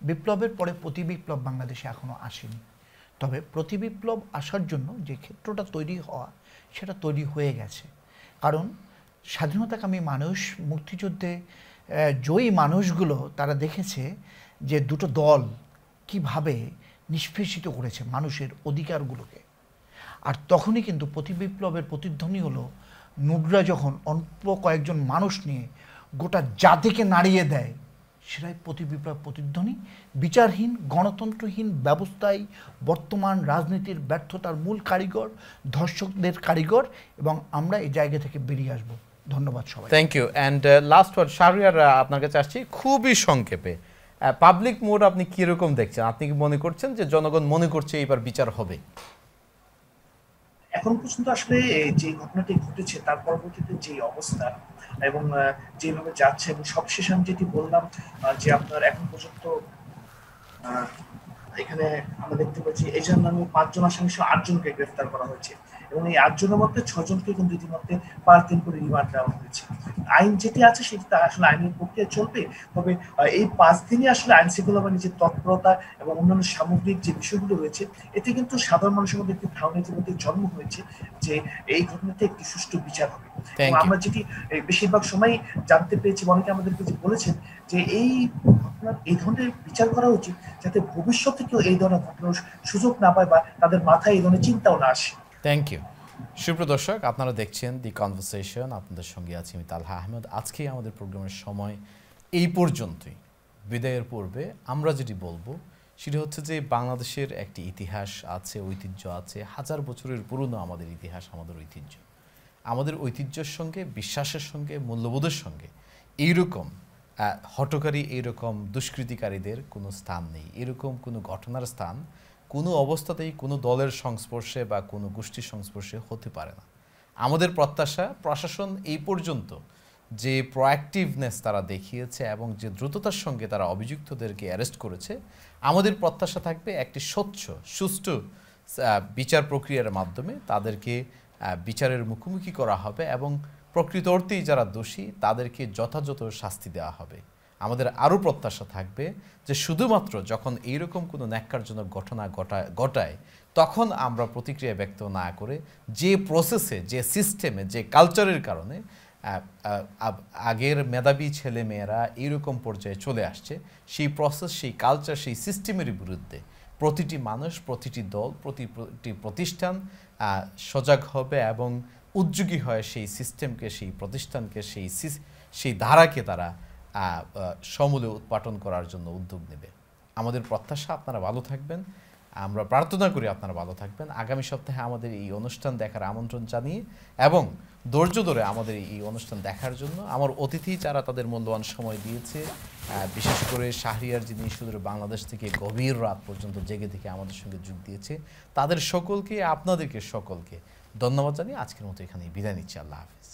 বিপ্লবের পরে প্রতিবিপ্লব বাংলাদেশে এখনও আসেনি, তবে প্রতিবিপ্লব আসার জন্য যে ক্ষেত্রটা তৈরি হওয়া, সেটা তৈরি হয়ে গেছে। কারণ স্বাধীনতাকামী মানুষ, মুক্তিযুদ্ধে জয়ী মানুষগুলো, তারা দেখেছে যে দুটো দল কিভাবে নিষ্পেষিত করেছে মানুষের অধিকারগুলোকে। আর তখনই কিন্তু প্রতিবিপ্লবের প্রতিধ্বনি হলো নুডরা যখন অল্প কয়েকজন মানুষ নিয়ে গোটা জাতিকে নাড়িয়ে দেয়, সেটাই প্রতিবিপ্লব প্রতিধ্বনি। বিচারহীন গণতন্ত্রহীন ব্যবস্থায় বর্তমান রাজনীতির ব্যর্থতার মূল কারিগর, ধর্ষকদের কারিগর, এবং আমরা এই জায়গা থেকে বেরিয়ে আসব। ধন্যবাদ সবাই। Thank you. And last word Shahriar, আপনার কাছে আসছি খুবই সংক্ষেপে। পাবলিক মোড আপনি কিরকম দেখছেন? আপনি কি মনে করছেন যে জনগণ মনে করছে এইবার বিচার হবে? এখন পর্যন্ত আসলে যে ঘটনাটি ঘটেছে তার পরবর্তীতে যে অবস্থা এবং যেভাবে যাচ্ছে, এবং সবশেষে আমি যেটি বললাম যে আপনার এখন পর্যন্ত এখানে আমরা দেখতে পাচ্ছি এজাহার নামে 5 জন আসামি সহ 8 জনকে গ্রেফতার করা হয়েছে, এবং এই 8 জনের মধ্যে 6 জনকে কিন্তু ইতিমধ্যে 5 দিন করে রিমান্ড দেওয়া হয়েছে। আইন যেটি আছে সেটি আসলে আইনের প্রক্রিয়া চলবে, তবে এই 5 দিনই আসলে আইন শৃঙ্খলা বাহিনীর যে তৎপরতা এবং অন্যান্য সামগ্রিক যে বিষয়গুলো রয়েছে, এতে কিন্তু সাধারণ মানুষের মধ্যে একটি ধারণা ইতিমধ্যে জন্ম হয়েছে যে এই ঘটনাতে একটি সুষ্ঠু বিচার হবে। আমরা যেটি বেশিরভাগ সময় জানতে পেরেছি, অনেকে আমাদেরকে যে বলেছেন যে এই ঘটনার এই ধরনের বিচার করা উচিত যাতে ভবিষ্যতে কেউ এই ধরনের ঘটনার সুযোগ না পায় বা তাদের মাথায় এই ধরনের চিন্তাও না আসে। Thank you. সুপ্রদর্শক, আপনারা দেখছেন দি কনভারসেশন, আপনাদের সঙ্গে আছি আমি তালহা আহমেদ। আজকে আমাদের প্রোগ্রামের সময় এই পর্যন্তই। বিদায়ের পূর্বে আমরা যেটি বলবো সেটা হচ্ছে যে বাংলাদেশের একটি ইতিহাস আছে, ঐতিহ্য আছে, 1000 বছরের পুরনো আমাদের ইতিহাস, আমাদের ঐতিহ্য। আমাদের ঐতিহ্যের সঙ্গে, বিশ্বাসের সঙ্গে, মূল্যবোধের সঙ্গে এইরকম হঠকারী, এইরকম দুষ্কৃতিকারীদের কোনো স্থান নেই। এরকম কোনো ঘটনার স্থান কোনো অবস্থাতেই কোনো দলের সংস্পর্শে বা কোনো গোষ্ঠীর সংস্পর্শে হতে পারে না। আমাদের প্রত্যাশা প্রশাসন এই পর্যন্ত যে প্রোঅ্যাক্টিভনেস তারা দেখিয়েছে এবং যে দ্রুততার সঙ্গে তারা অভিযুক্তদেরকে অ্যারেস্ট করেছে, আমাদের প্রত্যাশা থাকবে একটি স্বচ্ছ সুষ্ঠু বিচার প্রক্রিয়ার মাধ্যমে তাদেরকে বিচারের মুখোমুখি করা হবে এবং প্রকৃত অর্থেই যারা দোষী তাদেরকে যথাযথ শাস্তি দেওয়া হবে। আমাদের আরও প্রত্যাশা থাকবে যে শুধুমাত্র যখন এইরকম কোনো ন্যাক্কারজনক ঘটনা ঘটায় তখন আমরা প্রতিক্রিয়া ব্যক্ত না করে যে প্রসেসে, যে সিস্টেমে, যে কালচারের কারণে আগের মেধাবী ছেলে মেয়েরা এইরকম পর্যায়ে চলে আসছে, সেই প্রসেস, সেই কালচার, সেই সিস্টেমের বিরুদ্ধে প্রতিটি মানুষ, প্রতিটি দল, প্রতিটি প্রতিষ্ঠান সজাগ হবে এবং উদ্যোগী হয় সেই সিস্টেমকে, সেই প্রতিষ্ঠানকে, সেই ধারাকে তারা সমূলে উৎপাটন করার জন্য উদ্যোগ নেবে। আমাদের প্রত্যাশা আপনারা ভালো থাকবেন, আমরা প্রার্থনা করি আপনারা ভালো থাকবেন। আগামী সপ্তাহে আমাদের এই অনুষ্ঠান দেখার আমন্ত্রণ জানিয়ে এবং ধৈর্য ধরে আমাদের এই অনুষ্ঠান দেখার জন্য আমার অতিথি যারা তাদের মূল্যবান সময় দিয়েছে, বিশেষ করে শাহরিয়ার যিনি সুদূর বাংলাদেশ থেকে গভীর রাত পর্যন্ত জেগে থেকে আমাদের সঙ্গে যোগ দিয়েছে, তাদের সকলকে, আপনাদেরকে সকলকে ধন্যবাদ জানিয়ে আজকের মতো এখানেই বিদায় নিচ্ছি। আল্লাহ হাফেজ।